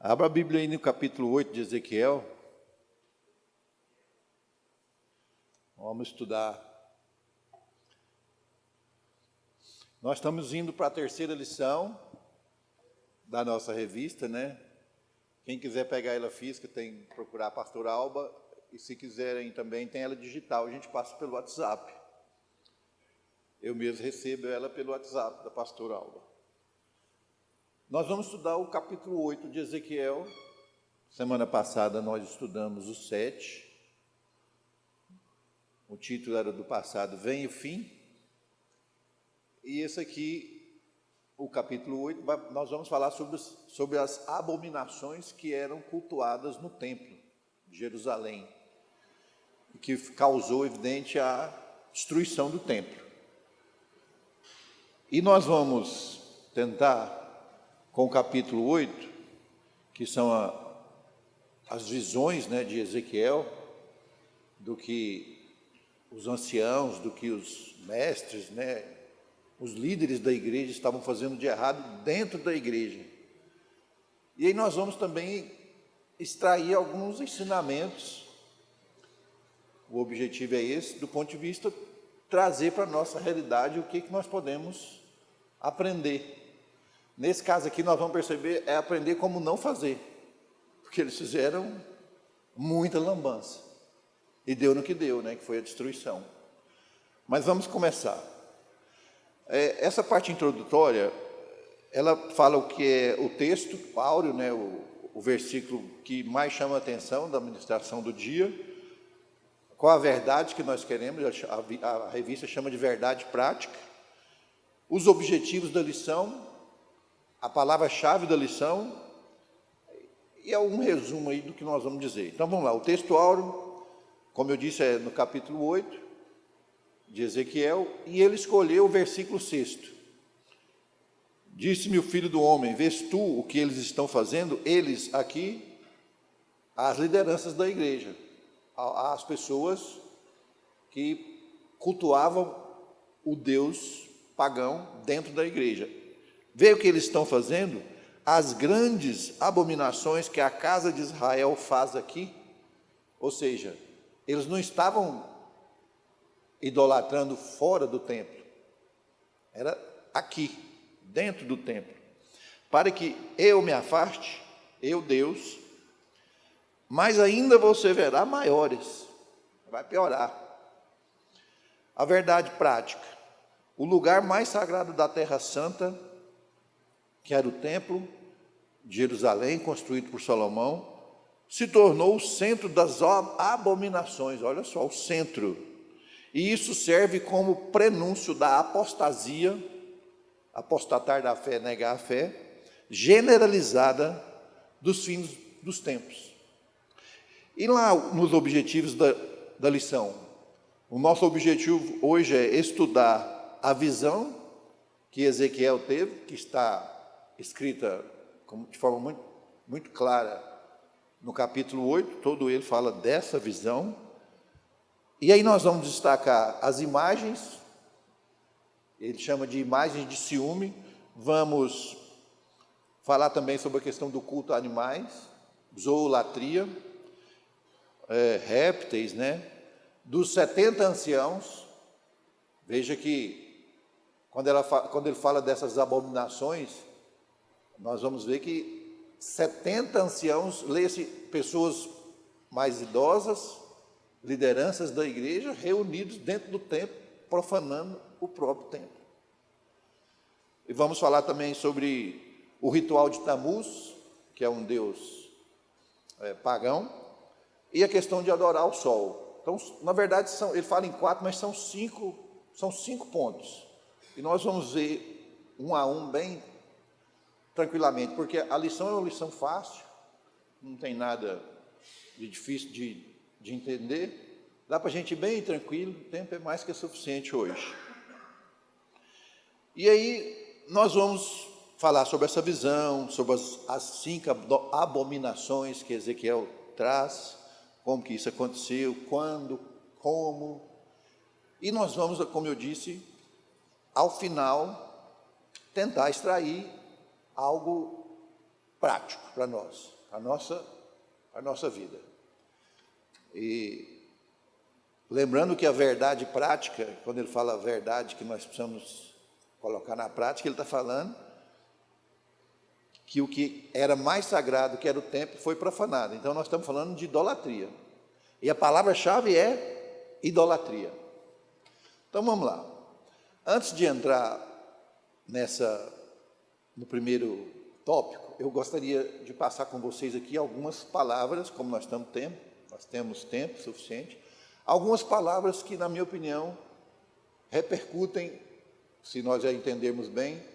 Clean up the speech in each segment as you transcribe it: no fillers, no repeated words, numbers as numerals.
Abra a Bíblia aí no capítulo 8 de Ezequiel. Vamos estudar. Nós estamos indo para a terceira lição da nossa revista, né? Quem quiser pegar ela física tem que procurar a pastora Alba. E se quiserem também, tem ela digital, a gente passa pelo WhatsApp. Eu mesmo recebo ela pelo WhatsApp da pastora Alba. Nós vamos estudar o capítulo 8 de Ezequiel. Semana passada nós estudamos o 7. O título era do passado, Vem o Fim. E esse aqui, o capítulo 8, nós vamos falar sobre as abominações que eram cultuadas no templo de Jerusalém, que causou, evidente, a destruição do templo. E nós vamos tentar, com o capítulo 8, que são as visões, né, de Ezequiel, do que os anciãos, do que os mestres, né, os líderes da igreja estavam fazendo de errado dentro da igreja. E aí nós vamos também extrair alguns ensinamentos. O objetivo é esse, do ponto de vista, trazer para a nossa realidade o que nós podemos aprender. Nesse caso aqui, nós vamos perceber, é aprender como não fazer, porque eles fizeram muita lambança, e deu no que deu, né, que foi a destruição. Mas vamos começar. Essa parte introdutória, ela fala o que é o texto áureo, né, o versículo que mais chama a atenção da ministração do dia, qual a verdade que nós queremos, a revista chama de verdade prática, os objetivos da lição, a palavra-chave da lição, e é um resumo aí do que nós vamos dizer. Então vamos lá, o texto áureo, como eu disse, é no capítulo 8 de Ezequiel, e ele escolheu o versículo 6. Disse-me o filho do homem, vês tu o que eles estão fazendo? Eles aqui, as lideranças da igreja, as pessoas que cultuavam o Deus pagão dentro da igreja. Vê o que eles estão fazendo? As grandes abominações que a casa de Israel faz aqui. Ou seja, eles não estavam idolatrando fora do templo. Era aqui, dentro do templo. Para que eu me afaste, eu, Deus, mas ainda você verá maiores. Vai piorar. A verdade prática. O lugar mais sagrado da Terra Santa, que era o templo de Jerusalém, construído por Salomão, se tornou o centro das abominações. Olha só, o centro. E isso serve como prenúncio da apostasia, apostatar da fé, negar a fé, generalizada dos fins dos tempos. E lá nos objetivos da lição, o nosso objetivo hoje é estudar a visão que Ezequiel teve, que está escrita de forma muito, muito clara no capítulo 8, todo ele fala dessa visão. E aí nós vamos destacar as imagens, ele chama de imagens de ciúme, vamos falar também sobre a questão do culto a animais, zoolatria, répteis, né? Dos 70 anciãos, veja que quando ele fala dessas abominações, nós vamos ver que 70 anciãos, lê-se pessoas mais idosas, lideranças da igreja, reunidos dentro do templo, profanando o próprio templo. E vamos falar também sobre o ritual de Tamuz, que é um deus pagão, e a questão de adorar o sol. Então, na verdade, ele fala em 4, mas são cinco pontos. E nós vamos ver um a um bem tranquilamente, porque a lição é uma lição fácil, não tem nada de difícil de entender, dá para a gente ir bem tranquilo, o tempo é mais que suficiente hoje. E aí nós vamos falar sobre essa visão, sobre as 5 abominações que Ezequiel traz, como que isso aconteceu, quando, como, e nós vamos, como eu disse, ao final, tentar extrair algo prático para nós, a nossa vida. E lembrando que a verdade prática, quando ele fala a verdade que nós precisamos colocar na prática, ele está falando que o que era mais sagrado, que era o templo, foi profanado. Então, nós estamos falando de idolatria. E a palavra-chave é idolatria. Então, vamos lá. Antes de entrar no primeiro tópico, eu gostaria de passar com vocês aqui algumas palavras, como nós temos tempo suficiente, algumas palavras que, na minha opinião, repercutem, se nós já entendermos bem,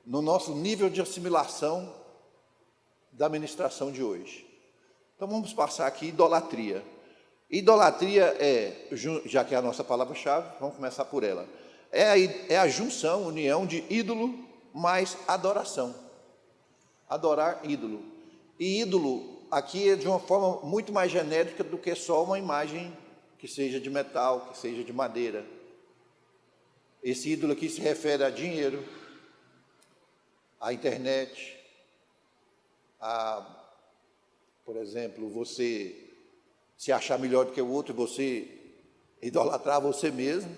no nosso nível de assimilação da ministração de hoje. Então, vamos passar aqui idolatria. Idolatria já que é a nossa palavra-chave, vamos começar por ela. É a junção, união de ídolo mais adoração. Adorar ídolo. E ídolo aqui é de uma forma muito mais genérica do que só uma imagem que seja de metal, que seja de madeira. Esse ídolo aqui se refere a dinheiro, a internet, por exemplo, você se achar melhor do que o outro e você idolatrar você mesmo.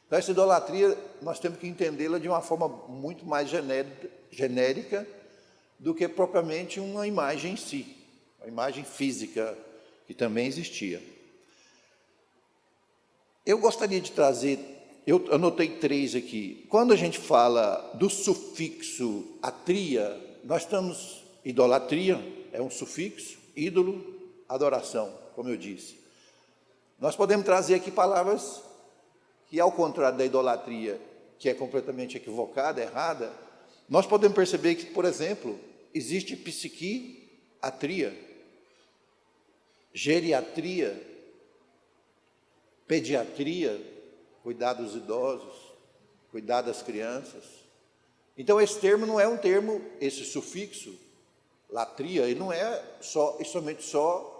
Então, essa idolatria, nós temos que entendê-la de uma forma muito mais genérica do que propriamente uma imagem em si, uma imagem física que também existia. Eu gostaria de trazer, eu anotei 3 aqui. Quando a gente fala do sufixo atria, nós estamos, idolatria é um sufixo, ídolo, adoração, como eu disse. Nós podemos trazer aqui palavras que, ao contrário da idolatria, que é completamente equivocada, errada, nós podemos perceber que, por exemplo, existe psiquiatria, geriatria, pediatria, cuidar dos idosos, cuidar das crianças. Então, esse termo não é um termo, esse sufixo, latria, ele não é somente só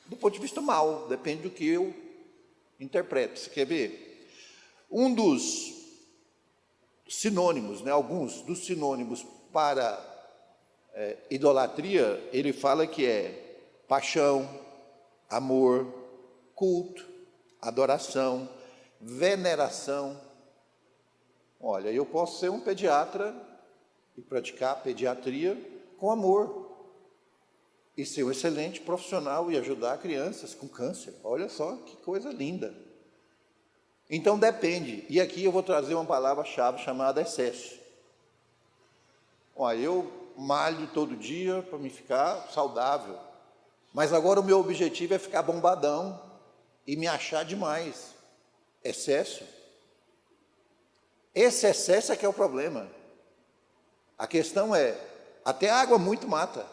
do ponto de vista mal, depende do que eu interpreto. Você quer ver? Um dos sinônimos, alguns dos sinônimos para idolatria, ele fala que é paixão, amor, culto, adoração, veneração. Olha, eu posso ser um pediatra e praticar pediatria com amor e ser um excelente profissional e ajudar crianças com câncer. Olha só que coisa linda. Então depende. E aqui eu vou trazer uma palavra-chave chamada excesso. Olha, eu malho todo dia para me ficar saudável, mas agora o meu objetivo é ficar bombadão e me achar demais. Excesso. Esse excesso é que é o problema. A questão é, até a água muito mata.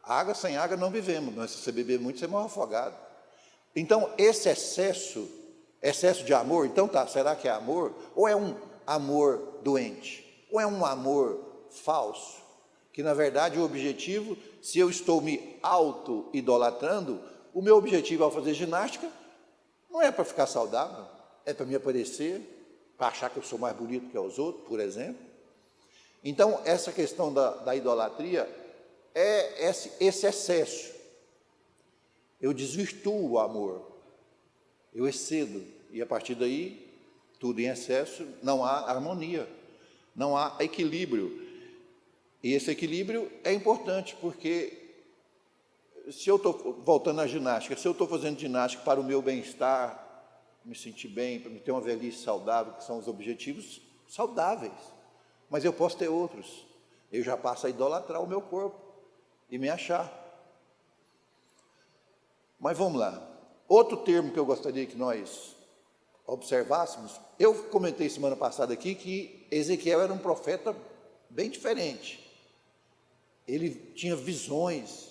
Água, sem água não vivemos, mas se você beber muito, você morre afogado. Então, esse excesso de amor, então tá, será que é amor? Ou é um amor doente? Ou é um amor falso? Que, na verdade, o objetivo, se eu estou me auto-idolatrando, o meu objetivo ao fazer ginástica não é para ficar saudável, é para me aparecer, para achar que eu sou mais bonito que os outros, por exemplo. Então, essa questão da idolatria é esse excesso. Eu desvirtuo o amor, eu excedo, e a partir daí, tudo em excesso, não há harmonia, não há equilíbrio. E esse equilíbrio é importante, porque se eu estou, voltando à ginástica, se eu estou fazendo ginástica para o meu bem-estar, me sentir bem, para me ter uma velhice saudável, que são os objetivos saudáveis, mas eu posso ter outros. Eu já passo a idolatrar o meu corpo e me achar. Mas vamos lá. Outro termo que eu gostaria que nós observássemos, eu comentei semana passada aqui que Ezequiel era um profeta bem diferente. Ele tinha visões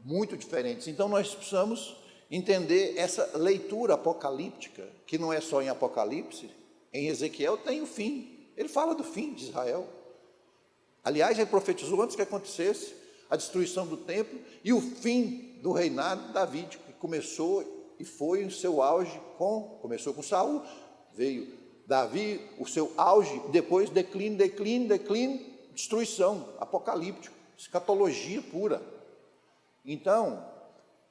muito diferentes. Então, nós precisamos entender essa leitura apocalíptica, que não é só em Apocalipse, em Ezequiel tem o fim. Ele fala do fim de Israel. Aliás, ele profetizou antes que acontecesse a destruição do templo e o fim do reinado de Davi, que começou e foi o seu auge começou com Saul, veio Davi, o seu auge, depois declínio, destruição, apocalíptico, escatologia pura. Então,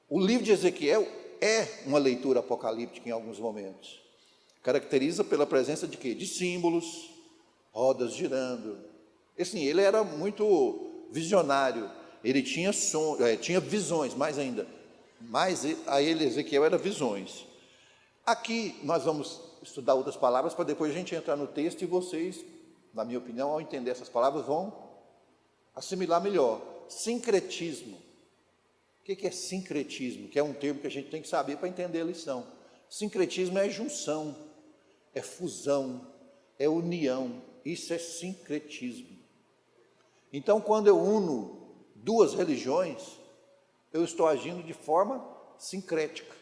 o livro de Ezequiel é uma leitura apocalíptica em alguns momentos. Caracteriza pela presença de quê? De símbolos, rodas girando. Assim, ele era muito visionário, ele tinha visões, mais ainda. Mas a ele, Ezequiel, era visões. Aqui nós vamos estudar outras palavras para depois a gente entrar no texto e vocês, na minha opinião, ao entender essas palavras, vão assimilar melhor. Sincretismo. O que é sincretismo? Que é um termo que a gente tem que saber para entender a lição. Sincretismo é junção, é fusão, é união. Isso é sincretismo. Então, quando eu uno duas religiões, eu estou agindo de forma sincrética.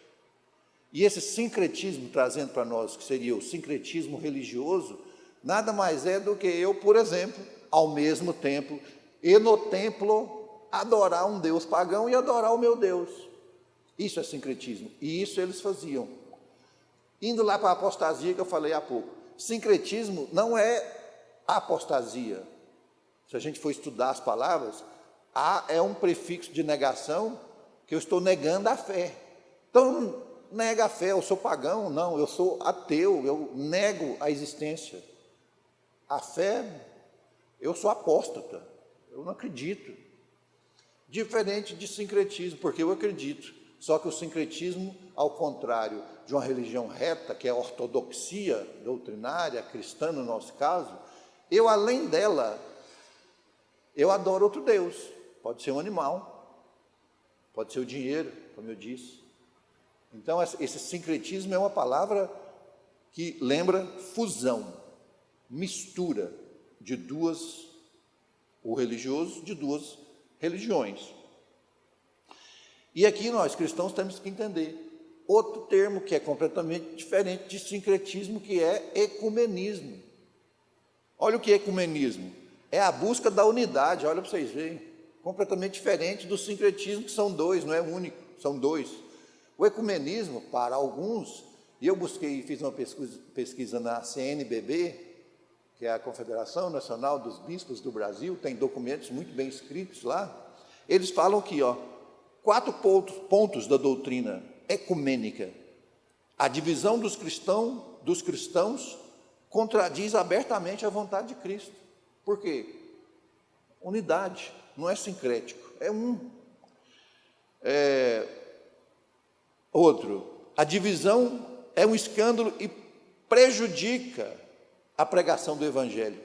E esse sincretismo, trazendo para nós, que seria o sincretismo religioso, nada mais é do que eu, por exemplo, ao mesmo tempo, e no templo, adorar um Deus pagão e adorar o meu Deus. Isso é sincretismo. E isso eles faziam. Indo lá para a apostasia que eu falei há pouco. Sincretismo não é apostasia. Se a gente for estudar as palavras, a é um prefixo de negação, que eu estou negando a fé. Então, nega a fé, eu sou pagão? Não, eu sou ateu, eu nego a existência. A fé, eu sou apóstata, eu não acredito. Diferente de sincretismo, porque eu acredito. Só que o sincretismo, ao contrário de uma religião reta, que é a ortodoxia doutrinária, cristã no nosso caso, eu, além dela, eu adoro outro Deus. Pode ser um animal, pode ser o dinheiro, como eu disse. Então, esse sincretismo é uma palavra que lembra fusão, mistura de o religioso de duas religiões. E aqui nós, cristãos, temos que entender outro termo que é completamente diferente de sincretismo, que é ecumenismo. Olha o que é ecumenismo. É a busca da unidade, olha para vocês verem. Completamente diferente do sincretismo, que são dois, não é único, são dois. O ecumenismo, para alguns, e eu busquei e fiz uma pesquisa na CNBB, que é a Confederação Nacional dos Bispos do Brasil, tem documentos muito bem escritos lá, eles falam aqui, 4 pontos da doutrina ecumênica. A divisão dos cristãos contradiz abertamente a vontade de Cristo. Por quê? Unidade, não é sincrético, é um. Outro, a divisão é um escândalo e prejudica a pregação do Evangelho.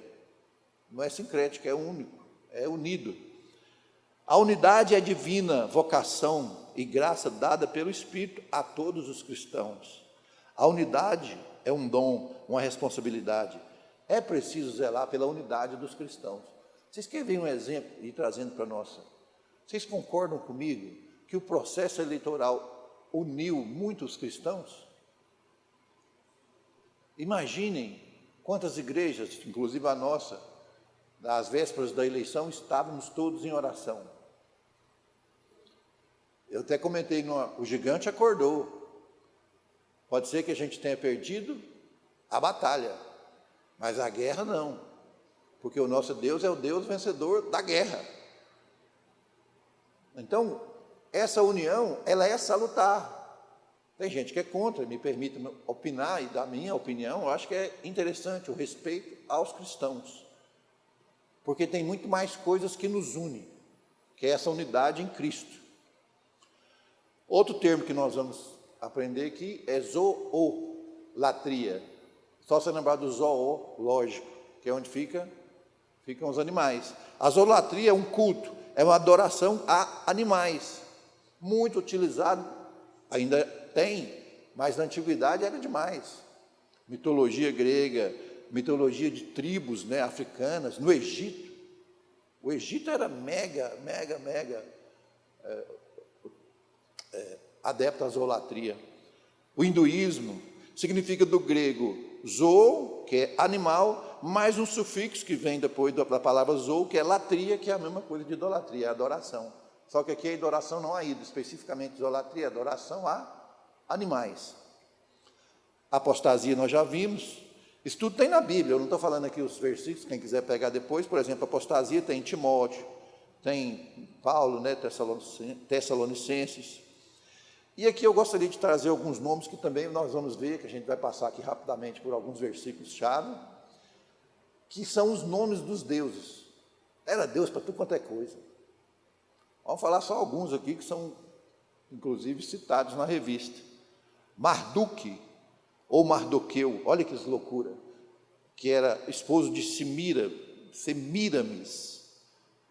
Não é sincrético, é único, é unido. A unidade é divina vocação e graça dada pelo Espírito a todos os cristãos. A unidade é um dom, uma responsabilidade. É preciso zelar pela unidade dos cristãos. Vocês querem ver um exemplo e trazendo para nós? Vocês concordam comigo que o processo eleitoral uniu muitos cristãos? Imaginem quantas igrejas, inclusive a nossa, às vésperas da eleição, estávamos todos em oração. Eu até comentei, o gigante acordou. Pode ser que a gente tenha perdido a batalha, mas a guerra não, porque o nosso Deus é o Deus vencedor da guerra. Então, essa união, ela é salutar. Tem gente que é contra, me permite opinar e dar minha opinião, eu acho que é interessante o respeito aos cristãos, porque tem muito mais coisas que nos unem, que é essa unidade em Cristo. Outro termo que nós vamos aprender aqui é zoolatria. Só se lembrar do zoológico, que é onde ficam os animais. A zoolatria é um culto, é uma adoração a animais, muito utilizado, ainda tem, mas na antiguidade era demais. Mitologia grega, mitologia de tribos, africanas, no Egito. O Egito era mega adepto à zoolatria. O hinduísmo significa do grego zoo, que é animal, mais um sufixo que vem depois da palavra zoo, que é latria, que é a mesma coisa de idolatria, é adoração. Só que aqui a adoração não a ídolos, especificamente idolatria, adoração a animais. Apostasia nós já vimos. Isso tudo tem na Bíblia, eu não estou falando aqui os versículos, quem quiser pegar depois, por exemplo, apostasia tem em Timóteo, tem Paulo, né, Tessalonicenses. E aqui eu gostaria de trazer alguns nomes que também nós vamos ver, que a gente vai passar aqui rapidamente por alguns versículos-chave, que são os nomes dos deuses. Era Deus para tudo quanto é coisa. Vamos falar só alguns aqui que são, inclusive, citados na revista. Marduk, ou Mardoqueu, olha que loucura, que era esposo de Semíramis,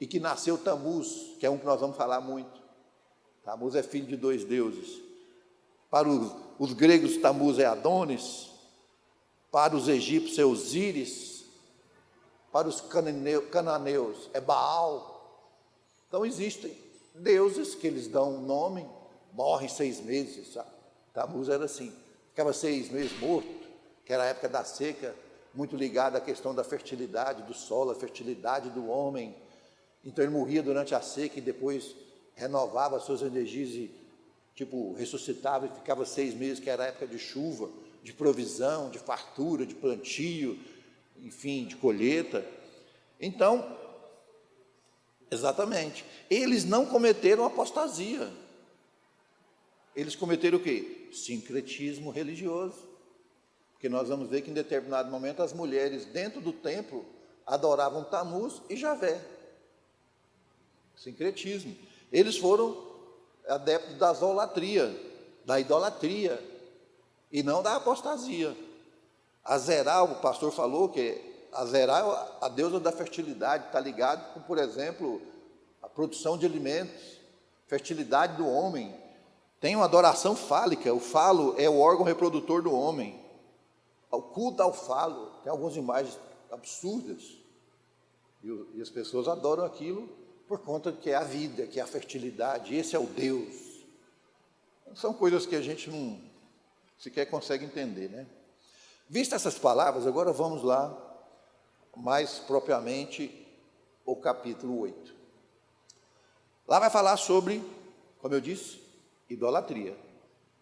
e que nasceu Tamuz, que é um que nós vamos falar muito. Tamuz é filho de 2 deuses. Para os gregos, Tamuz é Adonis, para os egípcios é Osíris, para os cananeus é Baal. Então existem deuses que eles dão um nome, morrem 6 meses, sabe? Tamuz era assim, ficava 6 meses morto, que era a época da seca, muito ligada à questão da fertilidade do solo, a fertilidade do homem. Então ele morria durante a seca e depois renovava as suas energias e, ressuscitava e ficava 6 meses, que era a época de chuva, de provisão, de fartura, de plantio, enfim, de colheita. Então, exatamente, eles não cometeram apostasia. Eles cometeram o quê? Sincretismo religioso. Porque nós vamos ver que em determinado momento as mulheres dentro do templo adoravam Tamuz e Javé. Sincretismo. Eles foram adeptos da idolatria, e não da apostasia. Azerá, o pastor falou que Azerá, a deusa da fertilidade, está ligado com, por exemplo, a produção de alimentos, fertilidade do homem. Tem uma adoração fálica, o falo é o órgão reprodutor do homem. O culto ao falo, tem algumas imagens absurdas, e as pessoas adoram aquilo por conta de que é a vida, que é a fertilidade, esse é o Deus. São coisas que a gente não sequer consegue entender, né? Vistas essas palavras, agora vamos lá, mais propriamente, o capítulo 8. Lá vai falar sobre, como eu disse, idolatria,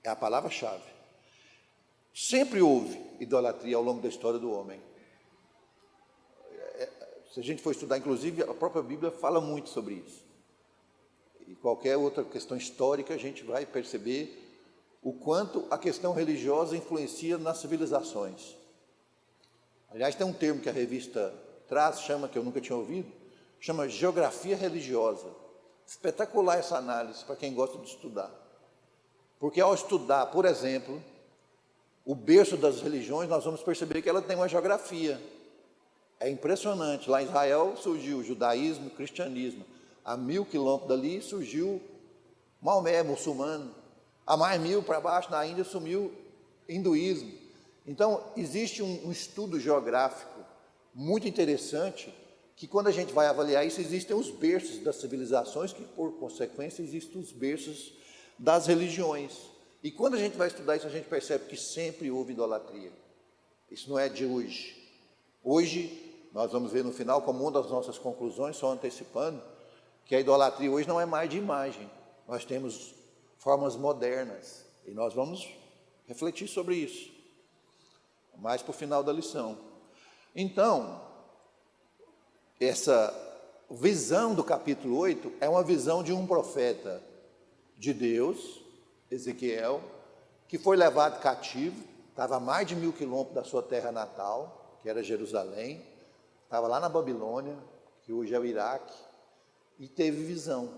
é a palavra-chave. Sempre houve idolatria ao longo da história do homem. Se a gente for estudar, inclusive, a própria Bíblia fala muito sobre isso. E qualquer outra questão histórica, a gente vai perceber o quanto a questão religiosa influencia nas civilizações. Aliás, tem um termo que a revista traz, que eu nunca tinha ouvido, chama geografia religiosa. Espetacular essa análise para quem gosta de estudar. Porque ao estudar, por exemplo, o berço das religiões, nós vamos perceber que ela tem uma geografia. É impressionante. Lá em Israel surgiu o judaísmo, o cristianismo. A 1000 quilômetros dali surgiu Maomé, muçulmano. A mais 1000 para baixo, na Índia, sumiu hinduísmo. Então, existe um estudo geográfico muito interessante, que quando a gente vai avaliar isso, existem os berços das civilizações, que por consequência existem os berços das religiões. E quando a gente vai estudar isso, a gente percebe que sempre houve idolatria. Isso não é de hoje. Hoje, nós vamos ver no final, como uma das nossas conclusões, só antecipando, que a idolatria hoje não é mais de imagem. Nós temos formas modernas, e nós vamos refletir sobre isso, mais para o final da lição. Então, essa visão do capítulo 8 é uma visão de um profeta de Deus, Ezequiel, que foi levado cativo, estava a mais de 1000 quilômetros da sua terra natal, que era Jerusalém, estava lá na Babilônia, que hoje é o Iraque, e teve visão,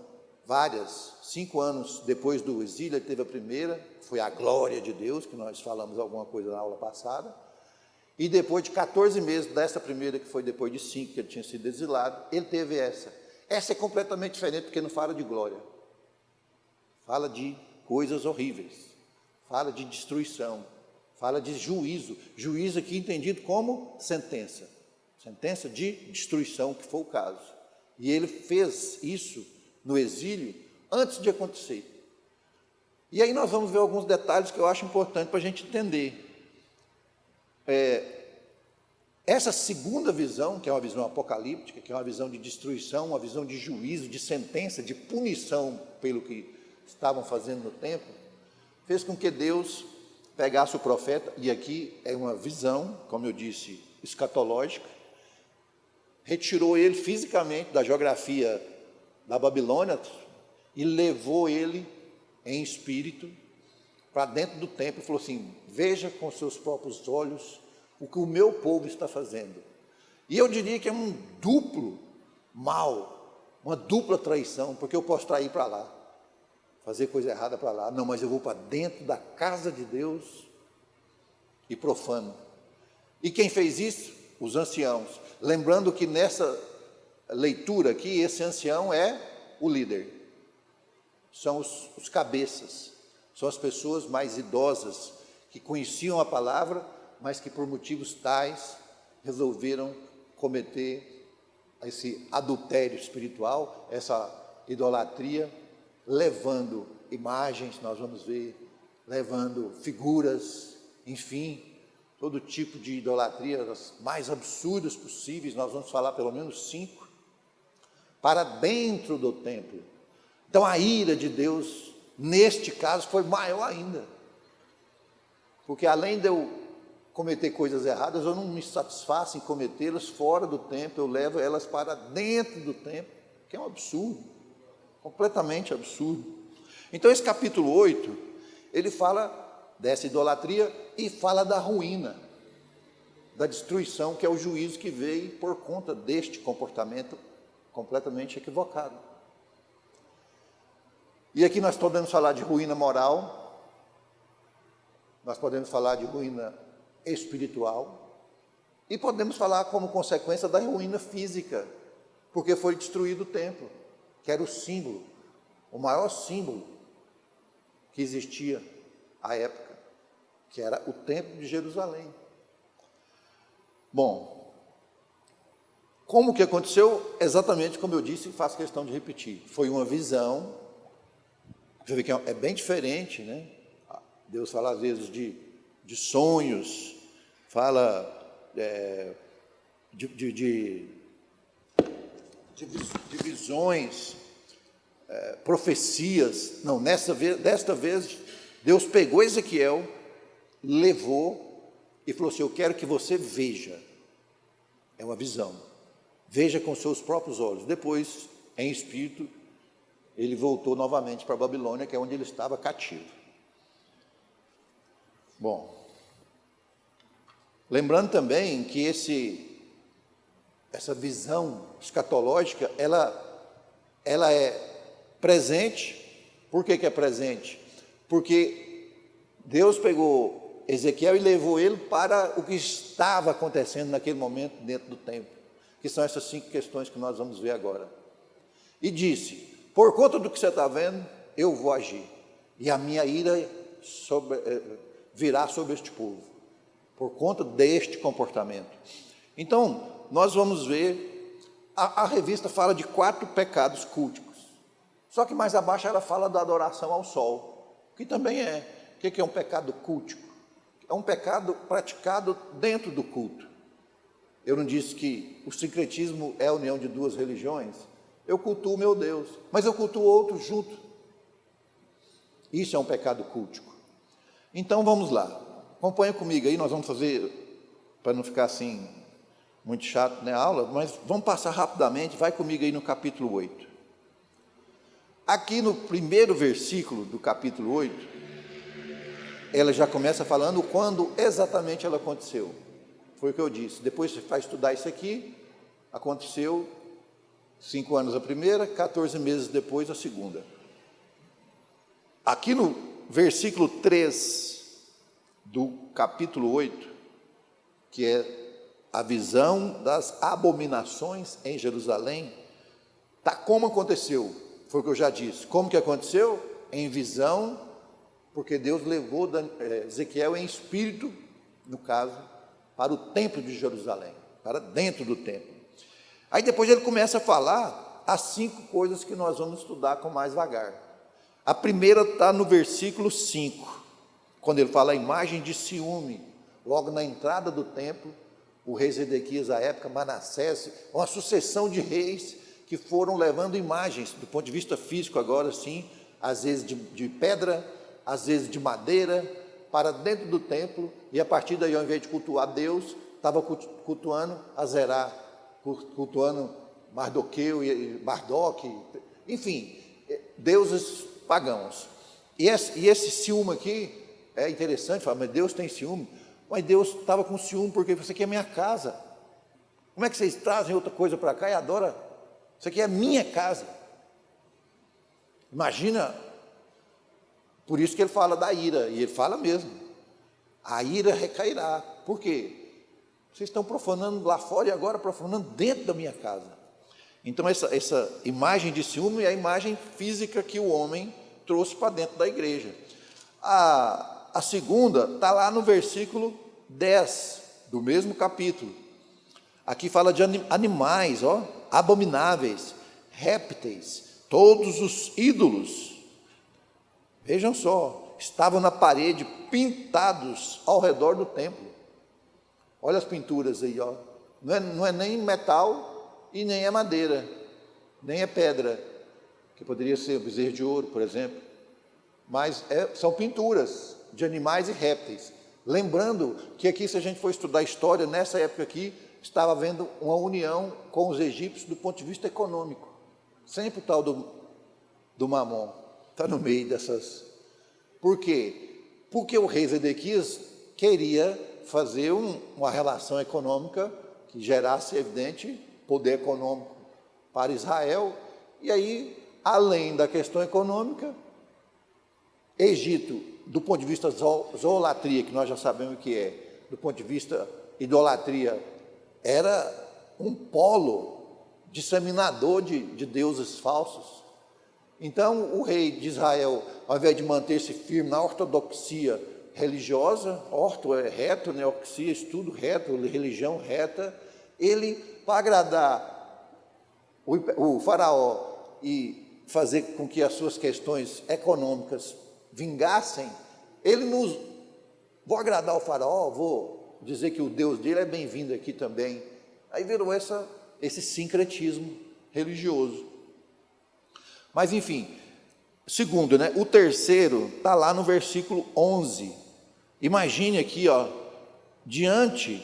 várias. 5 anos depois do exílio, ele teve a primeira, foi a glória de Deus, que nós falamos alguma coisa na aula passada, e depois de 14 meses dessa primeira, que foi depois de 5, que ele tinha sido exilado, ele teve essa. Essa é completamente diferente, porque não fala de glória, fala de coisas horríveis, fala de destruição, fala de juízo, juízo aqui entendido como sentença de destruição, que foi o caso. E ele fez isso no exílio antes de acontecer. E aí nós vamos ver alguns detalhes que eu acho importante para a gente entender. Essa segunda visão, que é uma visão apocalíptica, que é uma visão de destruição, uma visão de juízo, de sentença, de punição pelo que estavam fazendo no templo, fez com que Deus pegasse o profeta, e aqui é uma visão, como eu disse, escatológica, retirou ele fisicamente da geografia da Babilônia e levou ele em espírito para dentro do templo e falou assim: veja com seus próprios olhos o que o meu povo está fazendo. E eu diria que é um duplo mal, uma dupla traição, porque eu posso trair para lá, fazer coisa errada para lá, não, mas eu vou para dentro da casa de Deus e profano. E quem fez isso? Os anciãos. Lembrando que nessa leitura aqui, esse ancião é o líder, são os cabeças, são as pessoas mais idosas, que conheciam a palavra, mas que por motivos tais resolveram cometer esse adultério espiritual, essa idolatria, levando imagens, nós vamos ver, levando figuras, enfim, todo tipo de idolatria, as mais absurdas possíveis, nós vamos falar pelo menos 5, para dentro do templo. Então a ira de Deus, neste caso, foi maior ainda, porque além de eu cometer coisas erradas, eu não me satisfaço em cometê-las fora do templo, eu levo elas para dentro do templo, que é um absurdo, completamente absurdo. Então esse capítulo 8, ele fala dessa idolatria e fala da ruína, da destruição, que é o juízo que veio por conta deste comportamento completamente equivocado. E aqui nós podemos falar de ruína moral, nós podemos falar de ruína espiritual e podemos falar como consequência da ruína física, porque foi destruído o templo, que era o símbolo, o maior símbolo que existia à época, que era o templo de Jerusalém. Bom, como que aconteceu? Exatamente como eu disse, faço questão de repetir. Foi uma visão, você vê que é bem diferente, né? Deus fala às vezes de sonhos, fala de visões, profecias. Não, desta vez, Deus pegou Ezequiel, levou e falou assim: eu quero que você veja. É uma visão. Veja com seus próprios olhos. Depois, em espírito, ele voltou novamente para a Babilônia, que é onde ele estava cativo. Bom, lembrando também que essa visão escatológica, ela é presente. Por que é presente? Porque Deus pegou Ezequiel e levou ele para o que estava acontecendo naquele momento dentro do templo, que são essas 5 questões que nós vamos ver agora. E disse: por conta do que você está vendo, eu vou agir, e a minha ira virá sobre este povo, por conta deste comportamento. Então, nós vamos ver, a revista fala de 4 pecados culticos, só que mais abaixo ela fala da adoração ao sol, que também é. O que é um pecado cultico? É um pecado praticado dentro do culto. Eu não disse que o sincretismo é a união de 2 religiões? Eu cultuo o meu Deus, mas eu cultuo outro junto. Isso é um pecado cultico. Então vamos lá, acompanha comigo aí, nós vamos fazer, para não ficar assim muito chato, né, a aula, mas vamos passar rapidamente, vai comigo aí no capítulo 8. Aqui no primeiro versículo do capítulo 8, ela já começa falando quando exatamente ela aconteceu. Foi o que eu disse, depois você vai estudar isso aqui, aconteceu 5 anos a primeira, 14 meses depois a segunda. Aqui no versículo 3 do capítulo 8, que é a visão das abominações em Jerusalém, tá como aconteceu, foi o que eu já disse. Como que aconteceu? Em visão, porque Deus levou Ezequiel em espírito, no caso, para o templo de Jerusalém, para dentro do templo. Aí depois ele começa a falar as 5 coisas que nós vamos estudar com mais vagar. A primeira está no versículo 5, quando ele fala a imagem de ciúme, logo na entrada do templo, o rei Zedequias, à época, Manassés, uma sucessão de reis que foram levando imagens, do ponto de vista físico agora sim, às vezes de pedra, às vezes de madeira, para dentro do templo, e a partir daí, ao invés de cultuar Deus, estava cultuando Azerá, cultuando Mardoqueu e Mardoque, enfim, deuses pagãos. E esse ciúme aqui é interessante, fala, mas Deus tem ciúme? Mas Deus estava com ciúme porque isso aqui é minha casa. Como é que vocês trazem outra coisa para cá e adoram? Isso aqui é minha casa. Imagina, por isso que ele fala da ira, e ele fala mesmo, a ira recairá. Por quê? Vocês estão profanando lá fora e agora profanando dentro da minha casa. Então essa imagem de ciúme é a imagem física que o homem trouxe para dentro da igreja. A segunda está lá no versículo 10 do mesmo capítulo. Aqui fala de animais, abomináveis, répteis, todos os ídolos. Vejam só, estavam na parede pintados ao redor do templo. Olha as pinturas aí, não é nem metal e nem é madeira, nem é pedra, que poderia ser o bezerro de ouro, por exemplo, mas são pinturas de animais e répteis. Lembrando que aqui, se a gente for estudar a história, nessa época aqui, estava havendo uma união com os egípcios do ponto de vista econômico. Sempre o tal do Mamon está no meio dessas. Por quê? Porque o rei Zedequias queria fazer uma relação econômica que gerasse, evidente, poder econômico para Israel. E aí, além da questão econômica, Egito, do ponto de vista zoolatria, que nós já sabemos o que é, do ponto de vista idolatria, era um polo disseminador de deuses falsos. Então, o rei de Israel, ao invés de manter-se firme na ortodoxia religiosa, orto é reto, né, oxia, estudo reto, religião reta, ele, para agradar o faraó e fazer com que as suas questões econômicas vingassem, ele vou agradar o faraó, vou dizer que o Deus dele é bem-vindo aqui também. Aí virou esse sincretismo religioso. Mas enfim, segundo, né, o terceiro está lá no versículo 11. Imagine aqui, diante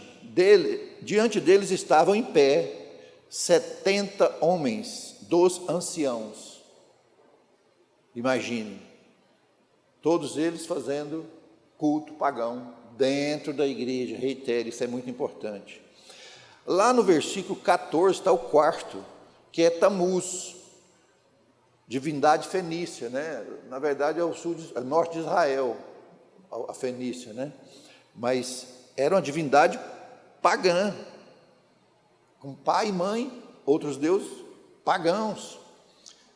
deles estavam em pé 70 homens dos anciãos. Imagine, todos eles fazendo culto pagão dentro da igreja. Reitero, isso é muito importante. Lá no versículo 14 está o quarto, que é Tamuz, divindade fenícia, né? Na verdade é o norte de Israel, a Fenícia, né? Mas era uma divindade pagã, com pai e mãe, outros deuses pagãos.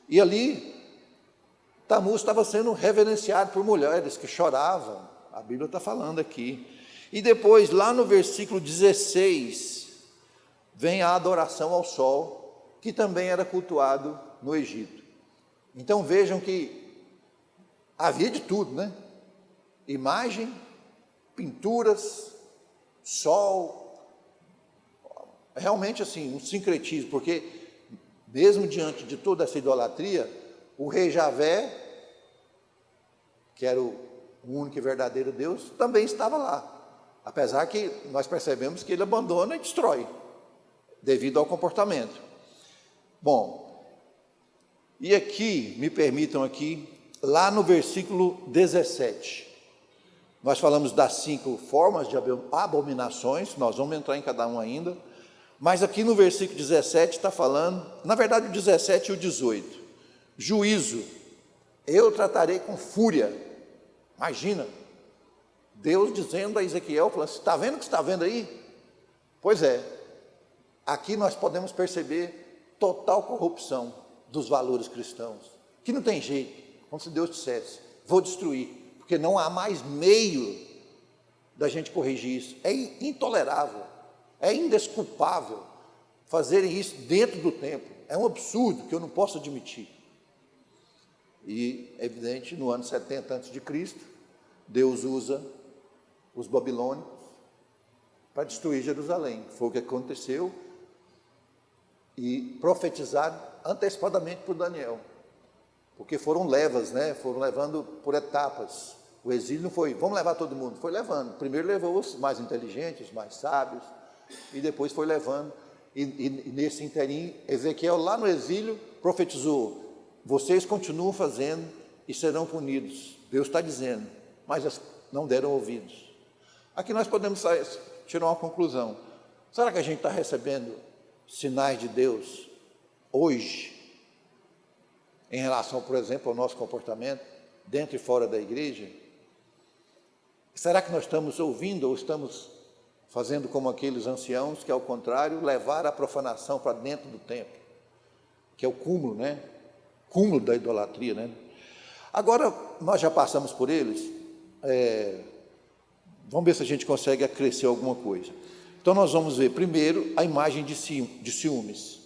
E ali, Tamuz estava sendo reverenciado por mulheres que choravam, a Bíblia está falando aqui. E depois, lá no versículo 16, vem a adoração ao sol, que também era cultuado no Egito. Então vejam que havia de tudo, né? Imagem, pinturas, sol, realmente assim, um sincretismo, porque mesmo diante de toda essa idolatria, o rei Javé, que era o único e verdadeiro Deus, também estava lá, apesar que nós percebemos que ele abandona e destrói, devido ao comportamento. Bom, e aqui, me permitam aqui, lá no versículo 17, nós falamos das 5 formas de abominações, nós vamos entrar em cada um ainda, mas aqui no versículo 17 está falando, na verdade o 17 e o 18, juízo, eu tratarei com fúria. Imagina, Deus dizendo a Ezequiel, falando, você está vendo o que você está vendo aí? Pois é, aqui nós podemos perceber total corrupção dos valores cristãos, que não tem jeito, como se Deus dissesse, vou destruir, porque não há mais meio da gente corrigir isso. É intolerável, é indesculpável fazerem isso dentro do templo. É um absurdo que eu não posso admitir. E, evidente, no ano 70 a.C., Deus usa os babilônicos para destruir Jerusalém. Foi o que aconteceu e profetizado antecipadamente por Daniel. Porque foram levas, né? Foram levando por etapas. O exílio não foi, vamos levar todo mundo, foi levando. Primeiro levou os mais inteligentes, os mais sábios, e depois foi levando. E nesse interim, Ezequiel, lá no exílio, profetizou vocês continuam fazendo e serão punidos. Deus está dizendo, mas não deram ouvidos. Aqui nós podemos tirar uma conclusão. Será que a gente está recebendo sinais de Deus hoje, em relação, por exemplo, ao nosso comportamento, dentro e fora da igreja? Será que nós estamos ouvindo ou estamos fazendo como aqueles anciãos que, ao contrário, levaram a profanação para dentro do templo, que é o cúmulo, né? Cúmulo da idolatria, né? Agora, nós já passamos por eles, vamos ver se a gente consegue acrescer alguma coisa. Então, nós vamos ver primeiro a imagem de ciúmes.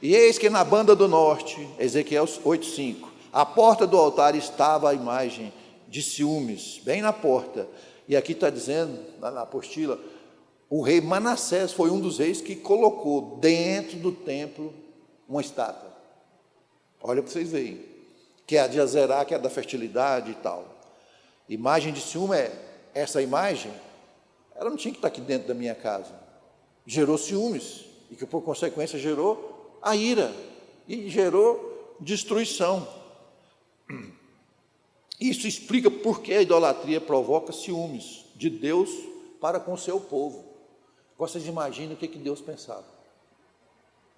E eis que na banda do norte, Ezequiel 8:5, à porta do altar estava a imagem de ciúmes, bem na porta. E aqui está dizendo, na apostila, o rei Manassés foi um dos reis que colocou dentro do templo uma estátua. Olha para vocês verem, que é a de Azerá, que é a da fertilidade e tal. Imagem de ciúme essa imagem, ela não tinha que estar aqui dentro da minha casa. Gerou ciúmes, e que por consequência gerou a ira, e gerou destruição. Isso explica por que a idolatria provoca ciúmes de Deus para com o seu povo. Vocês imaginam o que Deus pensava?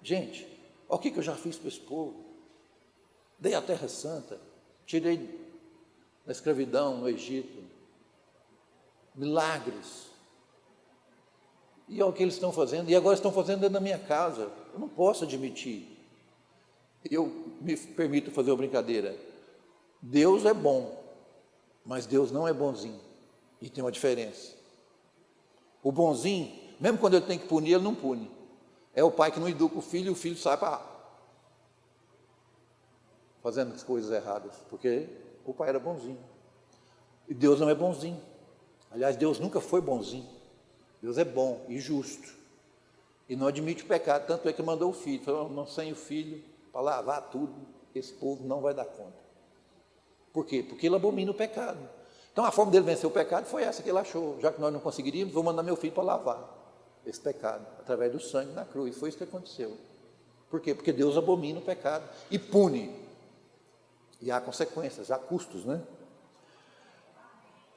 Gente, olha o que eu já fiz para esse povo. Dei a terra santa, tirei da escravidão no Egito, milagres. E olha o que eles estão fazendo, e agora estão fazendo dentro da minha casa. Eu não posso admitir. Eu me permito fazer uma brincadeira. Deus é bom, mas Deus não é bonzinho, e tem uma diferença. O bonzinho, mesmo quando ele tem que punir, ele não pune. É o pai que não educa o filho, e o filho sai para fazendo as coisas erradas, porque o pai era bonzinho. E Deus não é bonzinho. Aliás, Deus nunca foi bonzinho. Deus é bom e justo, e não admite o pecado, tanto é que mandou o filho. Falou, não, sem o filho, para lavar tudo, esse povo não vai dar conta. Por quê? Porque ele abomina o pecado. Então a forma dele vencer o pecado foi essa que ele achou. Já que nós não conseguiríamos, vou mandar meu filho para lavar esse pecado, através do sangue na cruz. Foi isso que aconteceu. Por quê? Porque Deus abomina o pecado e pune. E há consequências, há custos, né?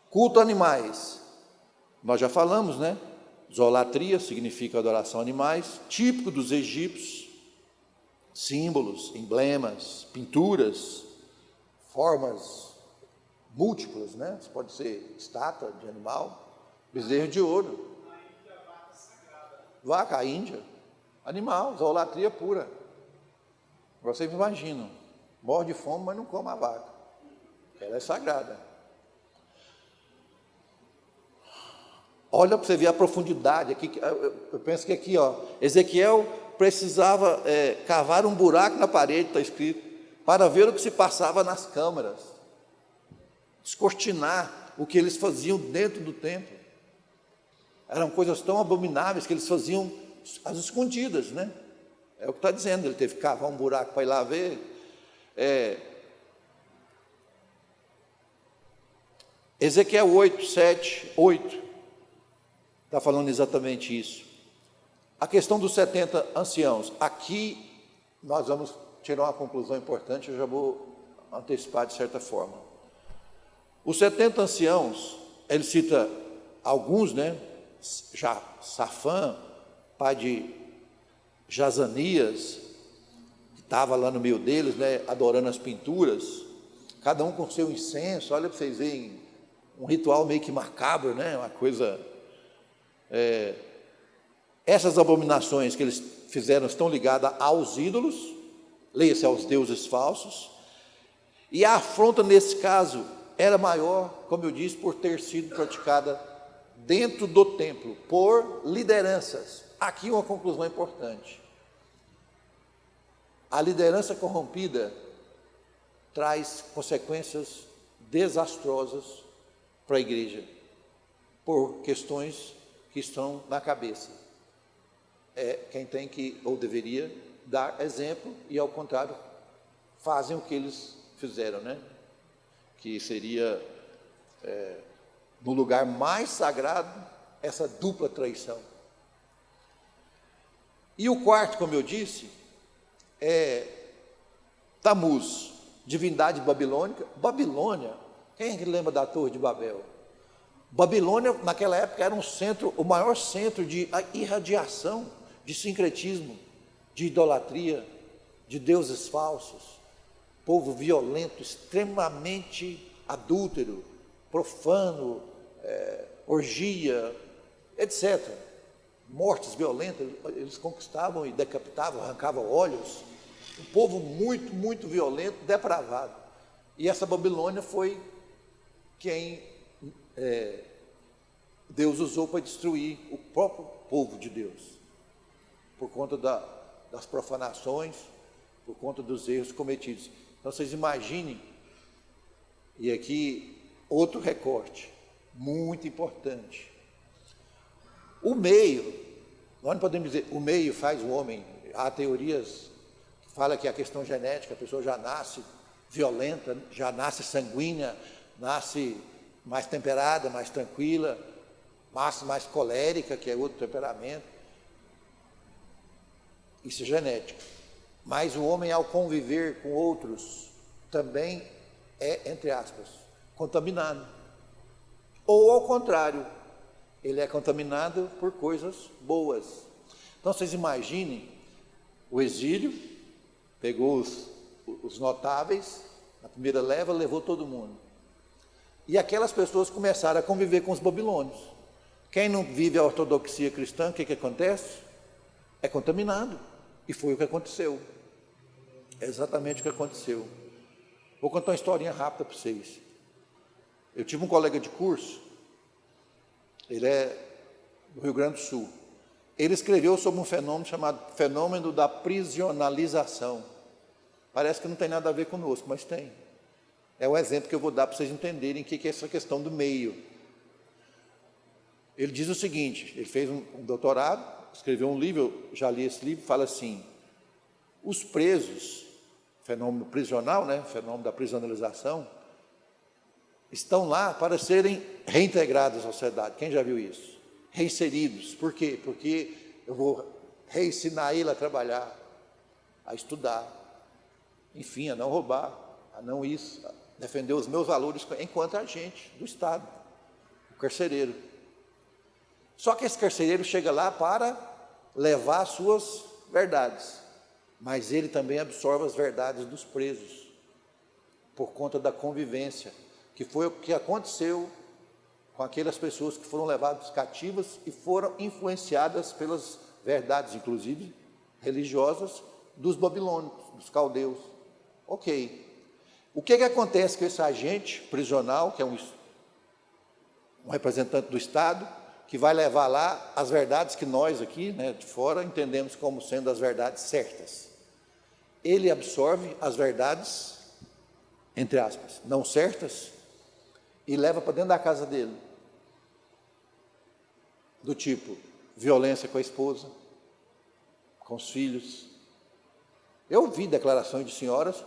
Culto a animais. Nós já falamos, né? Zolatria significa adoração a animais, típico dos egípcios, símbolos, emblemas, pinturas, formas múltiplas, né? Pode ser estátua de animal, bezerro de ouro, vaca, a Índia, animal, zolatria pura. Vocês imaginam, morre de fome, mas não come a vaca, ela é sagrada. Olha para você ver a profundidade aqui. Eu penso que aqui, ó, Ezequiel precisava cavar um buraco na parede, está escrito, para ver o que se passava nas câmaras, descortinar o que eles faziam dentro do templo. Eram coisas tão abomináveis que eles faziam às escondidas, né? É o que está dizendo, ele teve que cavar um buraco para ir lá ver. Ezequiel 8, 7, 8, está falando exatamente isso. A questão dos 70 anciãos, aqui nós vamos tirar uma conclusão importante, eu já vou antecipar de certa forma. Os 70 anciãos, ele cita alguns, né? Já Safã, pai de Jazanias, que estava lá no meio deles, né? Adorando as pinturas, cada um com seu incenso. Olha para vocês verem, um ritual meio que macabro, né? Uma coisa... essas abominações que eles fizeram estão ligadas aos ídolos, leia-se aos deuses falsos, e a afronta nesse caso era maior, como eu disse, por ter sido praticada dentro do templo, por lideranças. Aqui uma conclusão importante. A liderança corrompida traz consequências desastrosas para a igreja, por questões que estão na cabeça. Quem tem que, ou deveria, dar exemplo, e ao contrário, fazem o que eles fizeram, né? Que seria, no lugar mais sagrado, essa dupla traição. E o quarto, como eu disse, Tamuz, divindade babilônica. Babilônia, quem é que lembra da Torre de Babel? Babilônia, naquela época, era o maior centro de irradiação, de sincretismo, de idolatria, de deuses falsos, povo violento, extremamente adúltero, profano, orgia, etc. Mortes violentas, eles conquistavam e decapitavam, arrancavam olhos. Um povo muito, muito violento, depravado. E essa Babilônia foi quem Deus usou para destruir o próprio povo de Deus, por conta das profanações, por conta dos erros cometidos. Então vocês imaginem, e aqui outro recorte, muito importante. O meio, nós não podemos dizer, o meio faz o homem. Há teorias que falam que a questão genética, a pessoa já nasce violenta, já nasce sanguínea, nasce mais temperada, mais tranquila, nasce mais colérica, que é outro temperamento. Isso é genético. Mas o homem, ao conviver com outros, também entre aspas, contaminado. Ou ao contrário, ele é contaminado por coisas boas. Então vocês imaginem, o exílio pegou os notáveis, na primeira leva levou todo mundo. E aquelas pessoas começaram a conviver com os babilônios. Quem não vive a ortodoxia cristã, o que acontece? É contaminado. E foi o que aconteceu. É exatamente o que aconteceu. Vou contar uma historinha rápida para vocês. Eu tive um colega de curso, ele é do Rio Grande do Sul. Ele escreveu sobre um fenômeno chamado fenômeno da prisionalização. Parece que não tem nada a ver conosco, mas tem. É um exemplo que eu vou dar para vocês entenderem o que é essa questão do meio. Ele diz o seguinte, ele fez um doutorado, escreveu um livro, eu já li esse livro, fala assim: os presos, fenômeno prisional, né, fenômeno da prisionalização, estão lá para serem reintegrados à sociedade. Quem já viu isso? Reinseridos. Por quê? Porque eu vou reensinar ele a trabalhar, a estudar, enfim, a não roubar, a não isso, a defender os meus valores enquanto agente do Estado, o carcereiro. Só que esse carcereiro chega lá para levar as suas verdades, mas ele também absorve as verdades dos presos, por conta da convivência, que foi o que aconteceu com aquelas pessoas que foram levadas cativas e foram influenciadas pelas verdades, inclusive religiosas, dos babilônicos, dos caldeus. Ok. O que acontece com esse agente prisional, que é um representante do Estado, que vai levar lá as verdades que nós aqui, né, de fora, entendemos como sendo as verdades certas? Ele absorve as verdades, entre aspas, não certas, e leva para dentro da casa dele. Do tipo, violência com a esposa, com os filhos. Eu vi declarações de senhoras: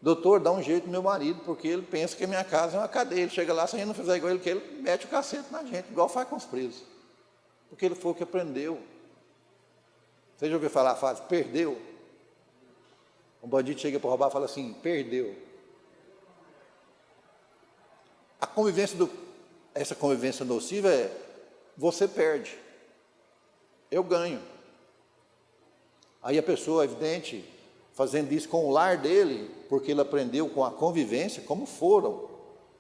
doutor, dá um jeito no meu marido, porque ele pensa que a minha casa é uma cadeia. Ele chega lá, se a gente não fizer igual ele quer, ele mete o cacete na gente, igual faz com os presos. Porque ele foi o que aprendeu. Você já ouviu falar a frase, perdeu? Um bandido chega para roubar e fala assim, perdeu. A convivência, essa convivência nociva é, você perde, eu ganho. Aí a pessoa, evidente, fazendo isso com o lar dele, porque ele aprendeu com a convivência, como foram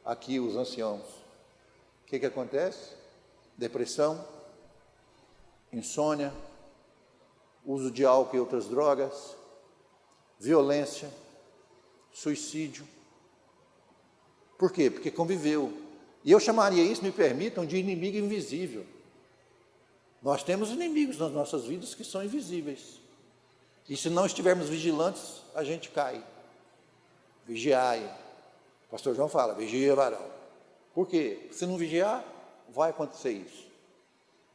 aqui os anciãos. O que acontece? Depressão, insônia, uso de álcool e outras drogas, violência, suicídio. Por quê? Porque conviveu. E eu chamaria isso, me permitam, de inimigo invisível. Nós temos inimigos nas nossas vidas que são invisíveis. E se não estivermos vigilantes, a gente cai. Vigiai. O pastor João fala, vigia, varão. Por quê? Se não vigiar, vai acontecer isso.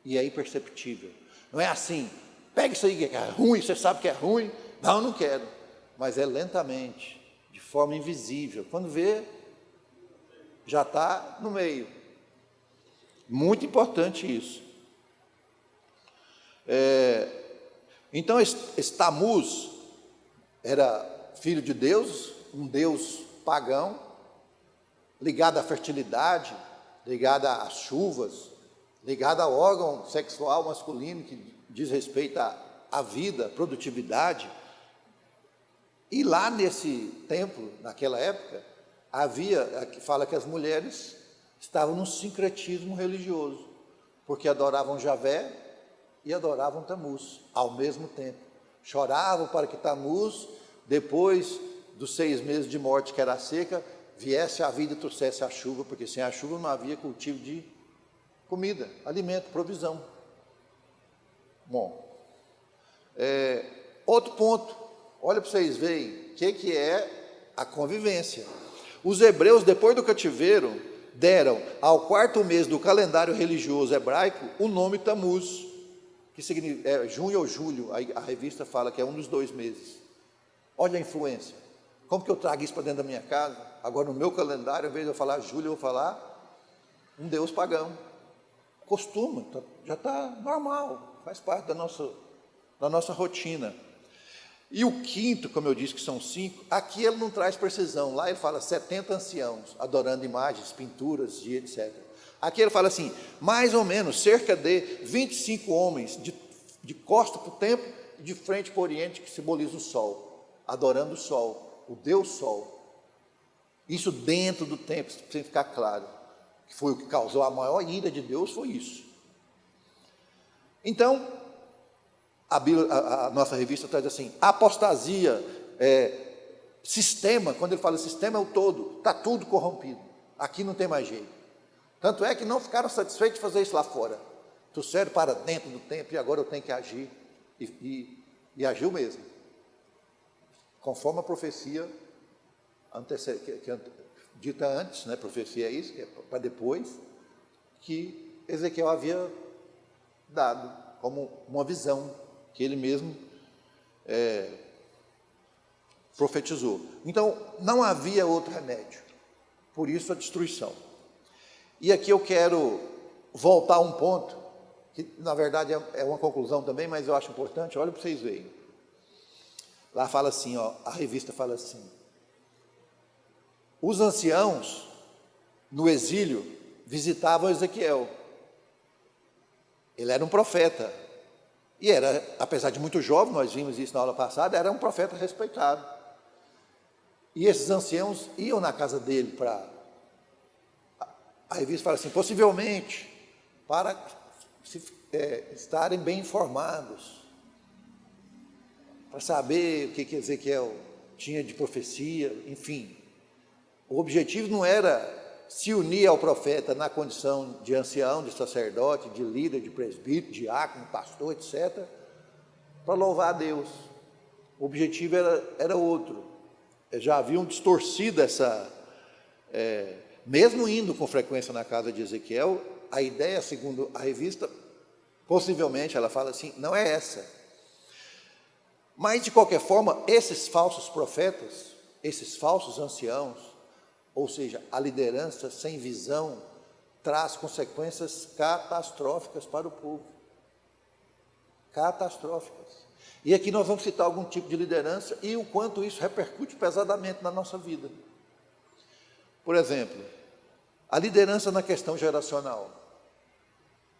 E é imperceptível. Não é assim, pega isso aí que é ruim, você sabe que é ruim. Não, não quero. Mas é lentamente, de forma invisível. Quando vê, já está no meio. Muito importante isso. Então, esse Tamuz, era filho de Deus, um Deus pagão, ligado à fertilidade, ligado às chuvas, ligado ao órgão sexual masculino que diz respeito à vida, produtividade. E lá nesse templo, naquela época, fala que as mulheres estavam num sincretismo religioso, porque adoravam Javé e adoravam Tamuz ao mesmo tempo. Choravam para que Tamuz, depois dos 6 meses de morte, que era a seca, viesse a vida e trouxesse a chuva, porque sem a chuva não havia cultivo de comida, alimento, provisão. Bom, outro ponto, olha para vocês verem o que é a convivência. Os hebreus, depois do cativeiro, deram ao 4º mês do calendário religioso hebraico o nome Tamuz, que significa junho ou julho, a revista fala que é um dos 2 meses. Olha a influência. Como que eu trago isso para dentro da minha casa? Agora no meu calendário, ao invés de eu falar julho, eu vou falar um deus pagão. Costuma, já está normal, faz parte da nossa rotina. E o 5º, como eu disse que são 5, aqui ele não traz precisão. Lá ele fala 70 anciãos, adorando imagens, pinturas e etc. Aqui ele fala assim, mais ou menos, cerca de 25 homens, de costa para o templo e de frente para o oriente, que simboliza o sol, adorando o sol, o Deus Sol. Isso dentro do templo, sem ficar claro, que foi o que causou a maior ira de Deus, foi isso. Então, a nossa revista traz assim, apostasia, sistema, quando ele fala sistema é o todo, está tudo corrompido, aqui não tem mais jeito. Tanto é que não ficaram satisfeitos de fazer isso lá fora, trouxeram para dentro do templo e agora eu tenho que agir, e agiu mesmo, conforme a profecia dita antes, né? Profecia é isso, que é para depois, que Ezequiel havia dado como uma visão, que ele mesmo profetizou. Então, não havia outro remédio, por isso a destruição. E aqui eu quero voltar a um ponto, que na verdade é uma conclusão também, mas eu acho importante, olha para vocês verem. Lá fala assim, ó, a revista fala assim, os anciãos, no exílio, visitavam Ezequiel. Ele era um profeta, e era, apesar de muito jovem, nós vimos isso na aula passada, era um profeta respeitado. E esses anciãos iam na casa dele para... A revista fala assim, possivelmente, para estarem bem informados, para saber o que Ezequiel tinha de profecia, enfim. O objetivo não era se unir ao profeta na condição de ancião, de sacerdote, de líder, de presbítero, diácono, pastor, etc., para louvar a Deus. O objetivo era outro. Já haviam distorcido essa... mesmo indo com frequência na casa de Ezequiel, a ideia, segundo a revista, possivelmente, ela fala assim, não é essa. Mas, de qualquer forma, esses falsos profetas, esses falsos anciãos, ou seja, a liderança sem visão, traz consequências catastróficas para o povo. Catastróficas. E aqui nós vamos citar algum tipo de liderança e o quanto isso repercute pesadamente na nossa vida. Por exemplo, a liderança na questão geracional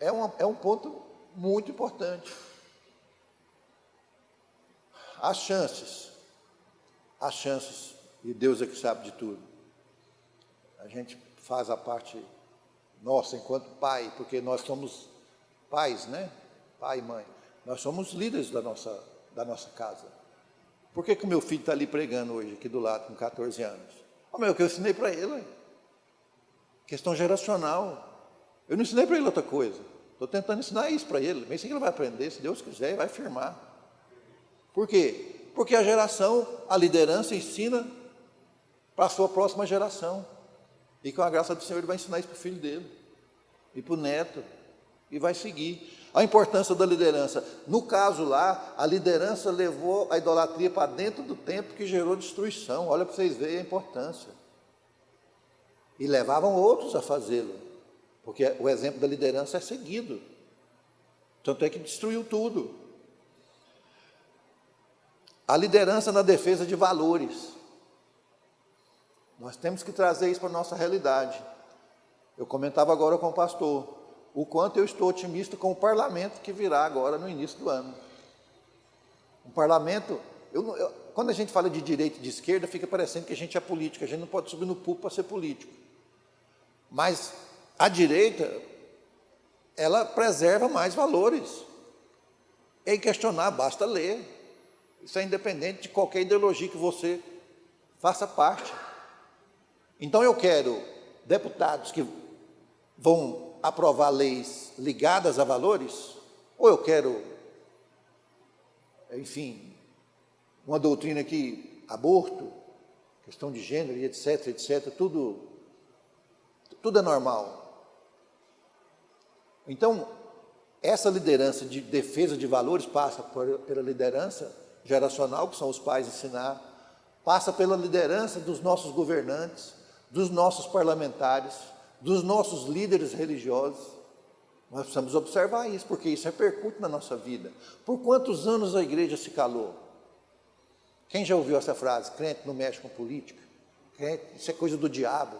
é um ponto muito importante. As chances, e Deus é que sabe de tudo. A gente faz a parte nossa enquanto pai, porque nós somos pais, né? Pai e mãe. Nós somos líderes da nossa casa. Por que o meu filho está ali pregando hoje, aqui do lado, com 14 anos? É o que eu ensinei para ele. Questão geracional. Eu não ensinei para ele outra coisa. Estou tentando ensinar isso para ele. Mas isso que ele vai aprender, se Deus quiser, e vai firmar. Por quê? Porque a geração, a liderança ensina para a sua próxima geração. E com a graça do Senhor, ele vai ensinar isso para o filho dele. E para o neto. E vai seguir. A importância da liderança. No caso lá, a liderança levou a idolatria para dentro do templo, que gerou destruição. Olha para vocês verem a importância. E levavam outros a fazê-lo. Porque o exemplo da liderança é seguido. Tanto é que destruiu tudo. A liderança na defesa de valores. Nós temos que trazer isso para a nossa realidade. Eu comentava agora com o pastor, o quanto eu estou otimista com o parlamento que virá agora no início do ano. Um parlamento, quando a gente fala de direita e de esquerda, fica parecendo que a gente é político, a gente não pode subir no púlpito para ser político. Mas a direita, ela preserva mais valores. É inquestionável, basta ler. Isso é independente de qualquer ideologia que você faça parte. Então eu quero deputados que vão aprovar leis ligadas a valores, ou eu quero, enfim, uma doutrina que aborto, questão de gênero, etc, etc, tudo é normal. Então, essa liderança de defesa de valores passa pela liderança geracional, que são os pais ensinar, passa pela liderança dos nossos governantes, dos nossos parlamentares, dos nossos líderes religiosos. Nós precisamos observar isso, porque isso repercute na nossa vida. Por quantos anos a igreja se calou? Quem já ouviu essa frase? Crente não mexe com política? Crente, isso é coisa do diabo.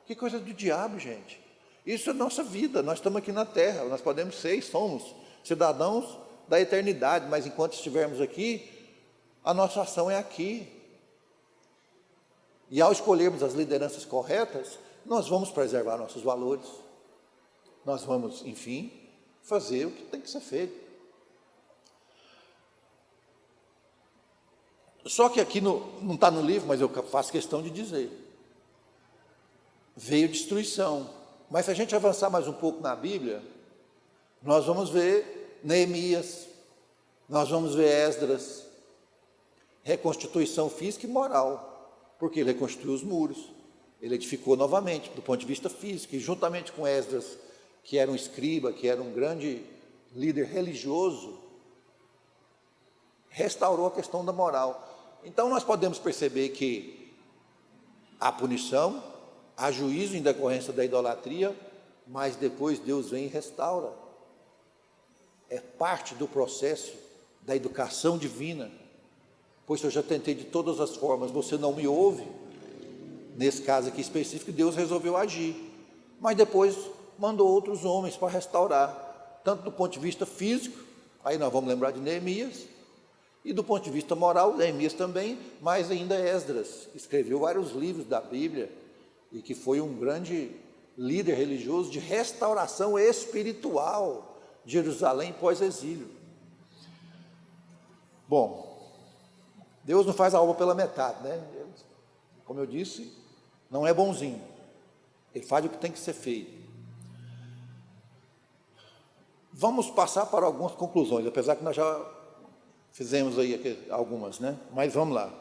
Que coisa do diabo, gente? Isso é nossa vida, nós estamos aqui na terra, nós podemos ser e somos cidadãos da eternidade, mas enquanto estivermos aqui, a nossa ação é aqui. E ao escolhermos as lideranças corretas, nós vamos preservar nossos valores, nós vamos, enfim, fazer o que tem que ser feito. Só que aqui não está no livro, mas eu faço questão de dizer, veio destruição. Mas se a gente avançar mais um pouco na Bíblia, nós vamos ver Neemias, nós vamos ver Esdras, reconstituição física e moral, porque ele reconstruiu os muros, ele edificou novamente, do ponto de vista físico, e juntamente com Esdras, que era um escriba, que era um grande líder religioso, restaurou a questão da moral. Então nós podemos perceber que há punição, há juízo em decorrência da idolatria, mas depois Deus vem e restaura. É parte do processo da educação divina. Pois eu já tentei de todas as formas, você não me ouve. Nesse caso aqui específico, Deus resolveu agir. Mas depois mandou outros homens para restaurar, tanto do ponto de vista físico, aí nós vamos lembrar de Neemias, e do ponto de vista moral, Neemias também, mas ainda Esdras, que escreveu vários livros da Bíblia, e que foi um grande líder religioso de restauração espiritual de Jerusalém pós-exílio. Bom, Deus não faz a obra pela metade, né? Como eu disse, não é bonzinho. Ele faz o que tem que ser feito. Vamos passar para algumas conclusões, apesar que nós já fizemos aí algumas, né? Mas vamos lá.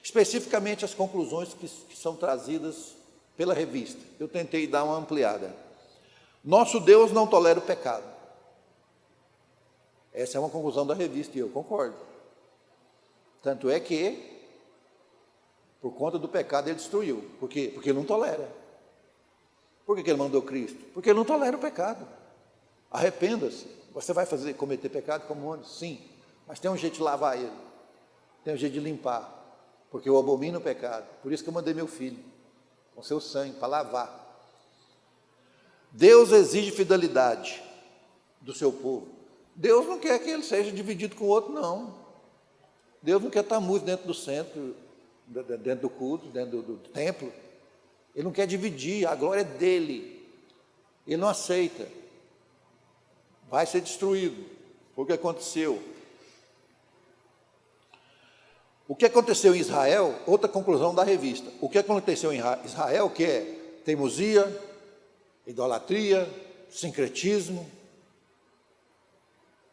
Especificamente as conclusões que são trazidas pela revista. Eu tentei dar uma ampliada. Nosso Deus não tolera o pecado. Essa é uma conclusão da revista e eu concordo. Tanto é que, por conta do pecado, ele destruiu. Por quê? Porque ele não tolera. Por que ele mandou Cristo? Porque ele não tolera o pecado. Arrependa-se. Você vai cometer pecado como antes? Sim. Mas tem um jeito de lavar ele. Tem um jeito de limpar. Porque eu abomino o pecado. Por isso que eu mandei meu filho com seu sangue, para lavar. Deus exige fidelidade do seu povo. Deus não quer que ele seja dividido com o outro, não. Deus não quer estar muito dentro do centro, dentro do culto, dentro do templo. Ele não quer dividir, a glória é dele. Ele não aceita. Vai ser destruído. Foi o que aconteceu. O que aconteceu em Israel, outra conclusão da revista. O que aconteceu em Israel, que é teimosia, idolatria, sincretismo,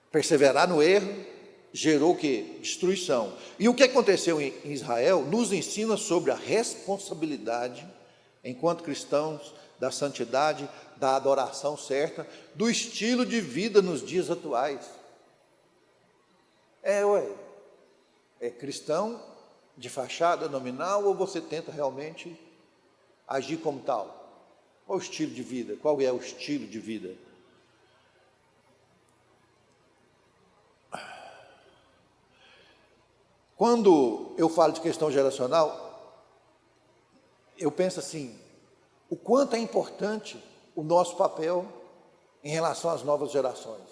perseverar no erro, gerou o quê? Destruição. E o que aconteceu em Israel nos ensina sobre a responsabilidade, enquanto cristãos, da santidade, da adoração certa, do estilo de vida nos dias atuais. É cristão de fachada nominal ou você tenta realmente agir como tal? Qual o estilo de vida? Qual é o estilo de vida? Quando eu falo de questão geracional, eu penso assim, o quanto é importante o nosso papel em relação às novas gerações,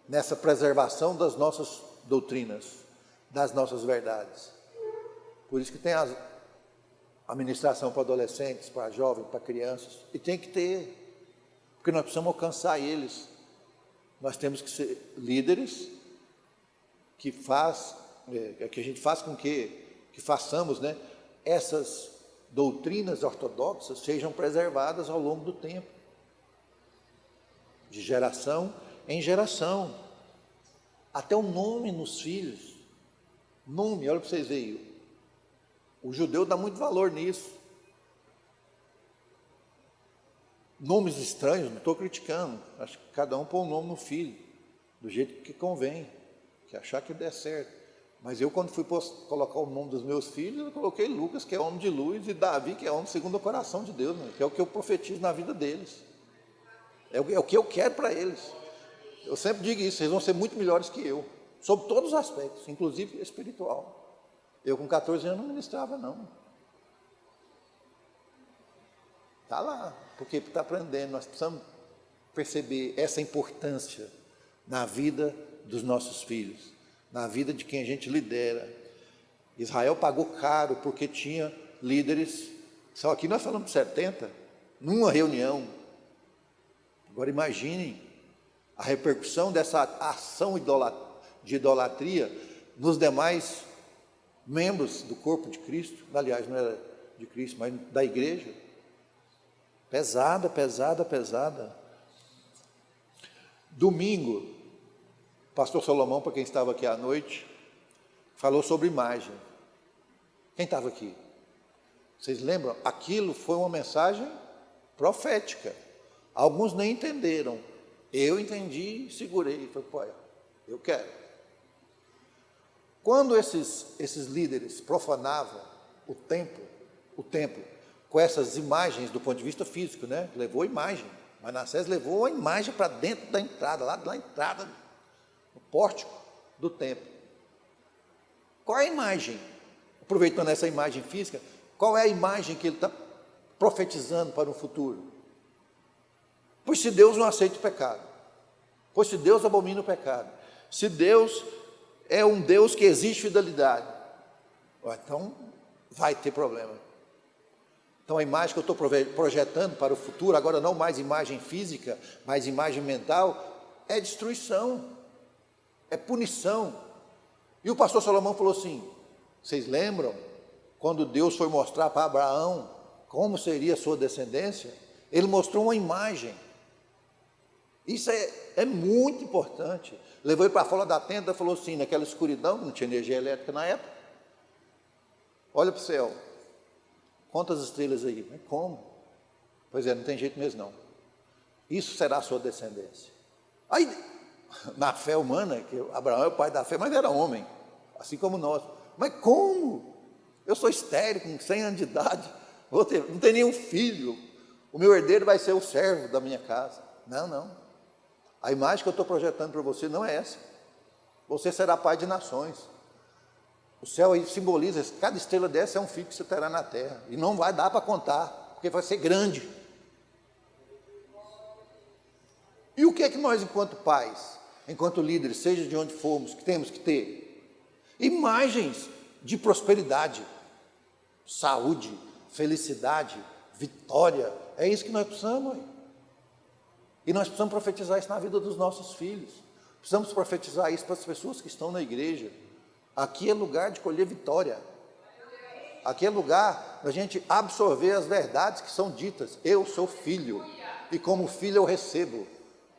nessa preservação das nossas doutrinas, das nossas verdades. Por isso que tem a administração para adolescentes, para jovens, para crianças, e tem que ter, porque nós precisamos alcançar eles. Nós temos que ser líderes que a gente faz com que façamos, né, essas doutrinas ortodoxas sejam preservadas ao longo do tempo, de geração em geração, até o nome nos filhos, nome, olha para vocês verem, o judeu dá muito valor nisso, nomes estranhos, não estou criticando, acho que cada um põe um nome no filho, do jeito que convém, que achar que der certo. Mas eu, quando fui colocar o nome dos meus filhos, eu coloquei Lucas, que é homem de luz, e Davi, que é homem segundo o coração de Deus, né? Que é o que eu profetizo na vida deles. É o que eu quero para eles. Eu sempre digo isso, eles vão ser muito melhores que eu, sob todos os aspectos, inclusive espiritual. Eu, com 14 anos, não ministrava, não. Está lá, porque está aprendendo. Nós precisamos perceber essa importância na vida dos nossos filhos, na vida de quem a gente lidera. Israel pagou caro porque tinha líderes, só aqui nós falamos de 70, numa reunião. Agora imaginem a repercussão dessa ação de idolatria nos demais membros do corpo de Cristo, aliás, não era de Cristo, mas da igreja. Pesada, pesada, pesada. Domingo, pastor Salomão, para quem estava aqui à noite, falou sobre imagem. Quem estava aqui? Vocês lembram? Aquilo foi uma mensagem profética. Alguns nem entenderam. Eu entendi e segurei. Falei, pô, eu quero. Quando esses líderes profanavam o templo, com essas imagens do ponto de vista físico, né? Levou imagem. Manassés levou a imagem para dentro da entrada, lá da entrada, no pórtico do templo. Qual é a imagem? Aproveitando essa imagem física, qual é a imagem que ele está profetizando para o futuro? Pois se Deus não aceita o pecado, pois se Deus abomina o pecado, se Deus é um Deus que exige fidelidade, então vai ter problema. Então a imagem que eu estou projetando para o futuro, agora não mais imagem física, mas imagem mental, é destruição, é punição. E o pastor Salomão falou assim, vocês lembram, quando Deus foi mostrar para Abraão como seria a sua descendência, ele mostrou uma imagem. Isso é muito importante. Levou ele para fora da tenda e falou assim, naquela escuridão, não tinha energia elétrica na época, olha para o céu, quantas estrelas aí? Mas como? Pois é, não tem jeito mesmo não. Isso será a sua descendência. Aí, na fé humana, que Abraão é o pai da fé, mas era homem, assim como nós. Mas como? Eu sou estéril, com 100 anos de idade, não tenho nenhum filho, o meu herdeiro vai ser o servo da minha casa. Não, não. A imagem que eu estou projetando para você não é essa. Você será pai de nações. O céu aí simboliza, cada estrela dessa é um filho que você terá na terra. E não vai dar para contar, porque vai ser grande. E o que é que nós, enquanto pais, enquanto líderes, seja de onde formos, que temos que ter? Imagens de prosperidade, saúde, felicidade, vitória. É isso que nós precisamos, mãe. E nós precisamos profetizar isso na vida dos nossos filhos. Precisamos profetizar isso para as pessoas que estão na igreja. Aqui é lugar de colher vitória. Aqui é lugar da gente absorver as verdades que são ditas. Eu sou filho, e como filho eu recebo.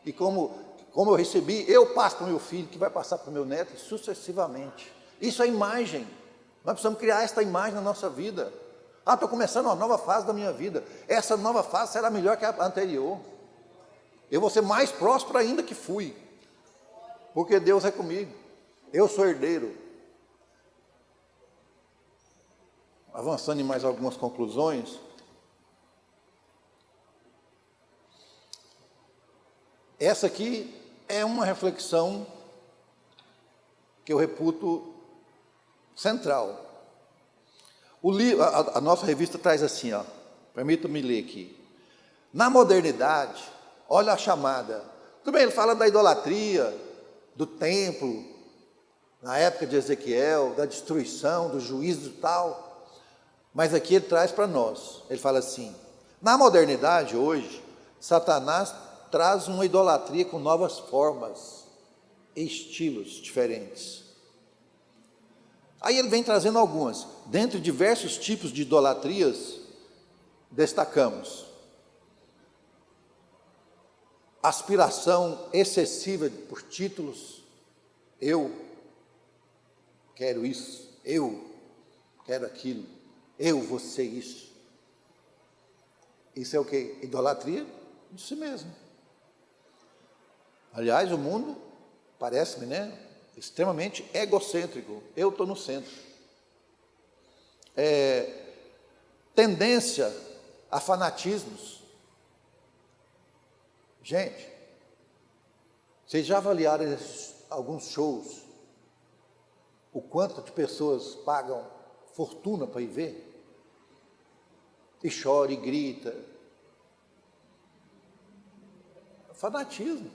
E como eu recebi, eu passo para o meu filho, que vai passar para o meu neto, e sucessivamente. Isso é imagem. Nós precisamos criar esta imagem na nossa vida. Estou começando uma nova fase da minha vida. Essa nova fase será melhor que a anterior. Eu vou ser mais próspero ainda que fui, porque Deus é comigo, eu sou herdeiro. Avançando em mais algumas conclusões, essa aqui é uma reflexão que eu reputo central. A nossa revista traz assim, ó, permita-me ler aqui. Na modernidade, olha a chamada. Tudo bem, ele fala da idolatria, do templo, na época de Ezequiel, da destruição, do juízo e tal. Mas aqui ele traz para nós. Ele fala assim, na modernidade hoje, Satanás traz uma idolatria com novas formas e estilos diferentes. Aí ele vem trazendo algumas. Dentre diversos tipos de idolatrias, destacamos aspiração excessiva por títulos. Eu quero isso, eu quero aquilo, eu vou ser isso. Isso é o quê? Idolatria de si mesmo. Aliás, o mundo, parece-me, né, extremamente egocêntrico. Eu estou no centro. Tendência a fanatismos. Gente, vocês já avaliaram alguns shows? O quanto de pessoas pagam fortuna para ir ver? E chora e grita. Fanatismo,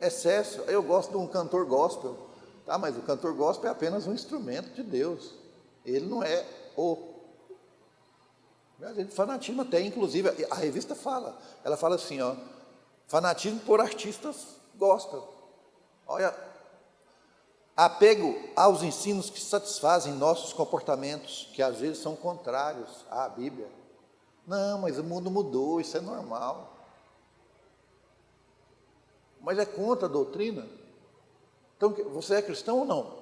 excesso. Eu gosto de um cantor gospel, tá? Mas o cantor gospel é apenas um instrumento de Deus. Ele não é o... Fanatismo até, inclusive, a revista fala. Ela fala assim, ó, fanatismo por artistas gospel. Olha, apego aos ensinos que satisfazem nossos comportamentos, que às vezes são contrários à Bíblia. Não, mas o mundo mudou, isso é normal. Mas é contra a doutrina? Então, você é cristão ou não?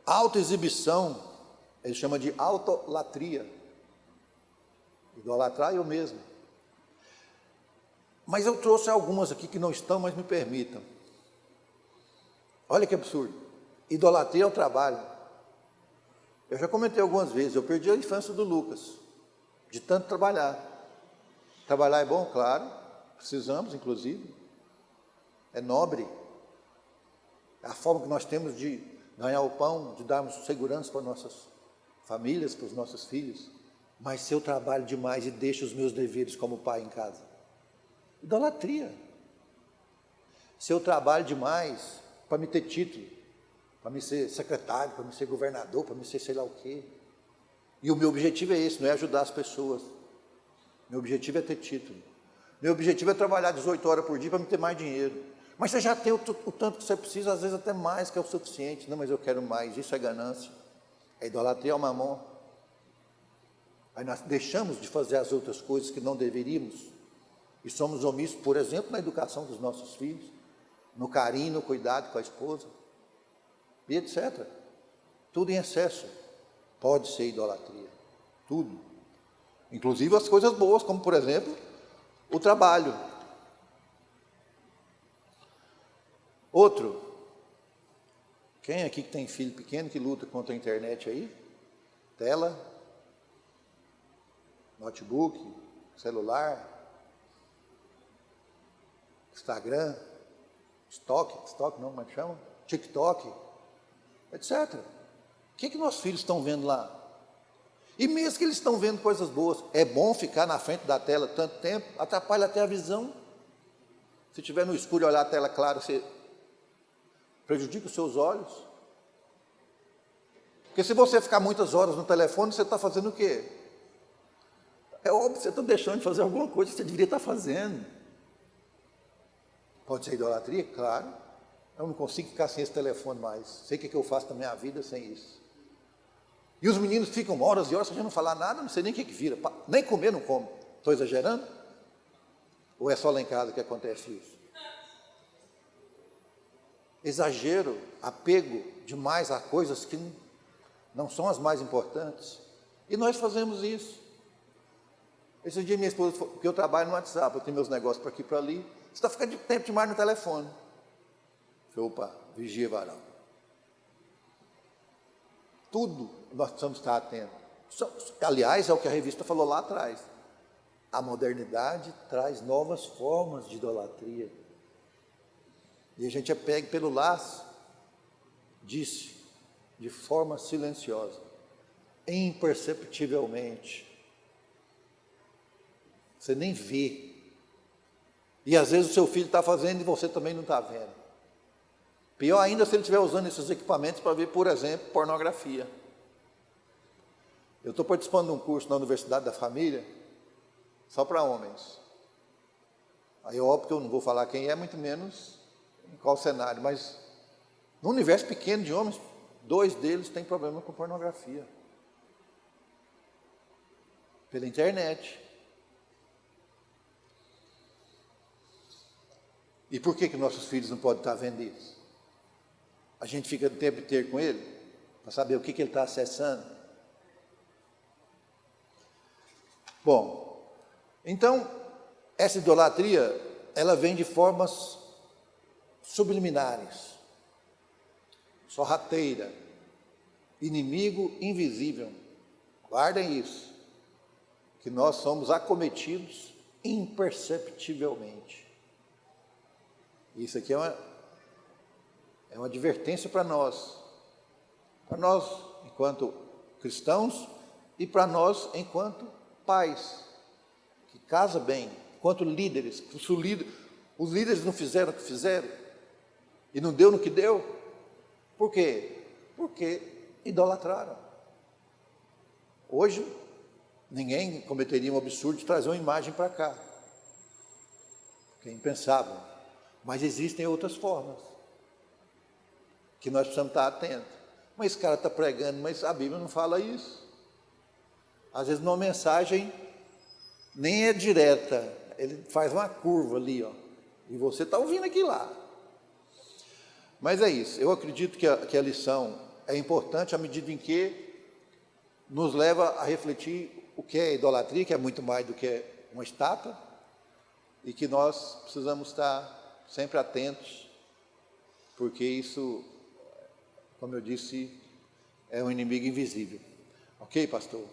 Autoexibição, ele chama de autolatria. Idolatrar eu mesmo. Mas eu trouxe algumas aqui que não estão, mas me permitam. Olha que absurdo. Idolatria é o trabalho. Eu já comentei algumas vezes, eu perdi a infância do Lucas, de tanto trabalhar. Trabalhar é bom, claro, precisamos, inclusive. É nobre. É a forma que nós temos de ganhar o pão, de darmos segurança para nossas famílias, para os nossos filhos. Mas se eu trabalho demais e deixo os meus deveres como pai em casa, idolatria. Se eu trabalho demais para me ter título, para me ser secretário, para me ser governador, para me ser sei lá o quê. E o meu objetivo é esse, não é ajudar as pessoas. Meu objetivo é ter título. Meu objetivo é trabalhar 18 horas por dia para me ter mais dinheiro. Mas você já tem o tanto que você precisa, às vezes até mais, que é o suficiente. Não, mas eu quero mais. Isso é ganância. É idolatria, é o mamon. Aí nós deixamos de fazer as outras coisas que não deveríamos. E somos omissos, por exemplo, na educação dos nossos filhos, no carinho, no cuidado com a esposa, e etc. Tudo em excesso pode ser idolatria. Tudo. Inclusive as coisas boas, como por exemplo, o trabalho. Outro, quem aqui que tem filho pequeno que luta contra a internet aí? Tela, notebook, celular, Instagram, TikTok não, como é que chama? TikTok, etc. O que nossos filhos estão vendo lá? E mesmo que eles estão vendo coisas boas, é bom ficar na frente da tela tanto tempo, atrapalha até a visão. Se estiver no escuro e olhar a tela clara, você prejudica os seus olhos. Porque se você ficar muitas horas no telefone, você está fazendo o quê? É óbvio que você está deixando de fazer alguma coisa que você deveria estar fazendo. Pode ser idolatria? Claro. Eu não consigo ficar sem esse telefone mais. Sei o que eu faço na minha vida sem isso. E os meninos ficam horas e horas sem não falar nada, não sei nem o que vira. Nem comer não come. Estou exagerando? Ou é só lá em casa que acontece isso? Exagero, apego demais a coisas que não são as mais importantes. E nós fazemos isso. Esse dia minha esposa falou, porque eu trabalho no WhatsApp, eu tenho meus negócios para aqui e para ali. Você está ficando tempo demais no telefone. Eu falei, opa, vigia, varão. Tudo nós precisamos estar atentos. Aliás, é o que a revista falou lá atrás. A modernidade traz novas formas de idolatria. E a gente é pego pelo laço, disse, de forma silenciosa, imperceptivelmente. Você nem vê. E às vezes o seu filho está fazendo e você também não está vendo. Pior ainda se ele estiver usando esses equipamentos para ver, por exemplo, pornografia. Eu estou participando de um curso na Universidade da Família, só para homens. Aí é óbvio que eu não vou falar quem é, muito menos em qual cenário, mas no universo pequeno de homens, 2 deles têm problema com pornografia. Pela internet. E por que nossos filhos não podem estar vendo isso? A gente fica o tempo inteiro com ele, para saber o que ele está acessando. Bom, então, essa idolatria, ela vem de formas subliminares, sorrateira, inimigo invisível. Guardem isso, que nós somos acometidos imperceptivelmente. Isso aqui é uma advertência para nós enquanto cristãos e para nós enquanto pais, que casa bem, enquanto líderes. Os líderes não fizeram o que fizeram e não deu no que deu. Por quê? Porque idolatraram. Hoje, ninguém cometeria um absurdo de trazer uma imagem para cá. É impensável. Mas existem outras formas que nós precisamos estar atentos. Mas esse cara está pregando, mas a Bíblia não fala isso. Às vezes uma mensagem nem é direta, ele faz uma curva ali, ó, e você está ouvindo aquilo lá. Mas é isso, eu acredito que a lição é importante à medida em que nos leva a refletir o que é idolatria, que é muito mais do que uma estátua, e que nós precisamos estar sempre atentos, porque isso, como eu disse, é um inimigo invisível. Ok, pastor?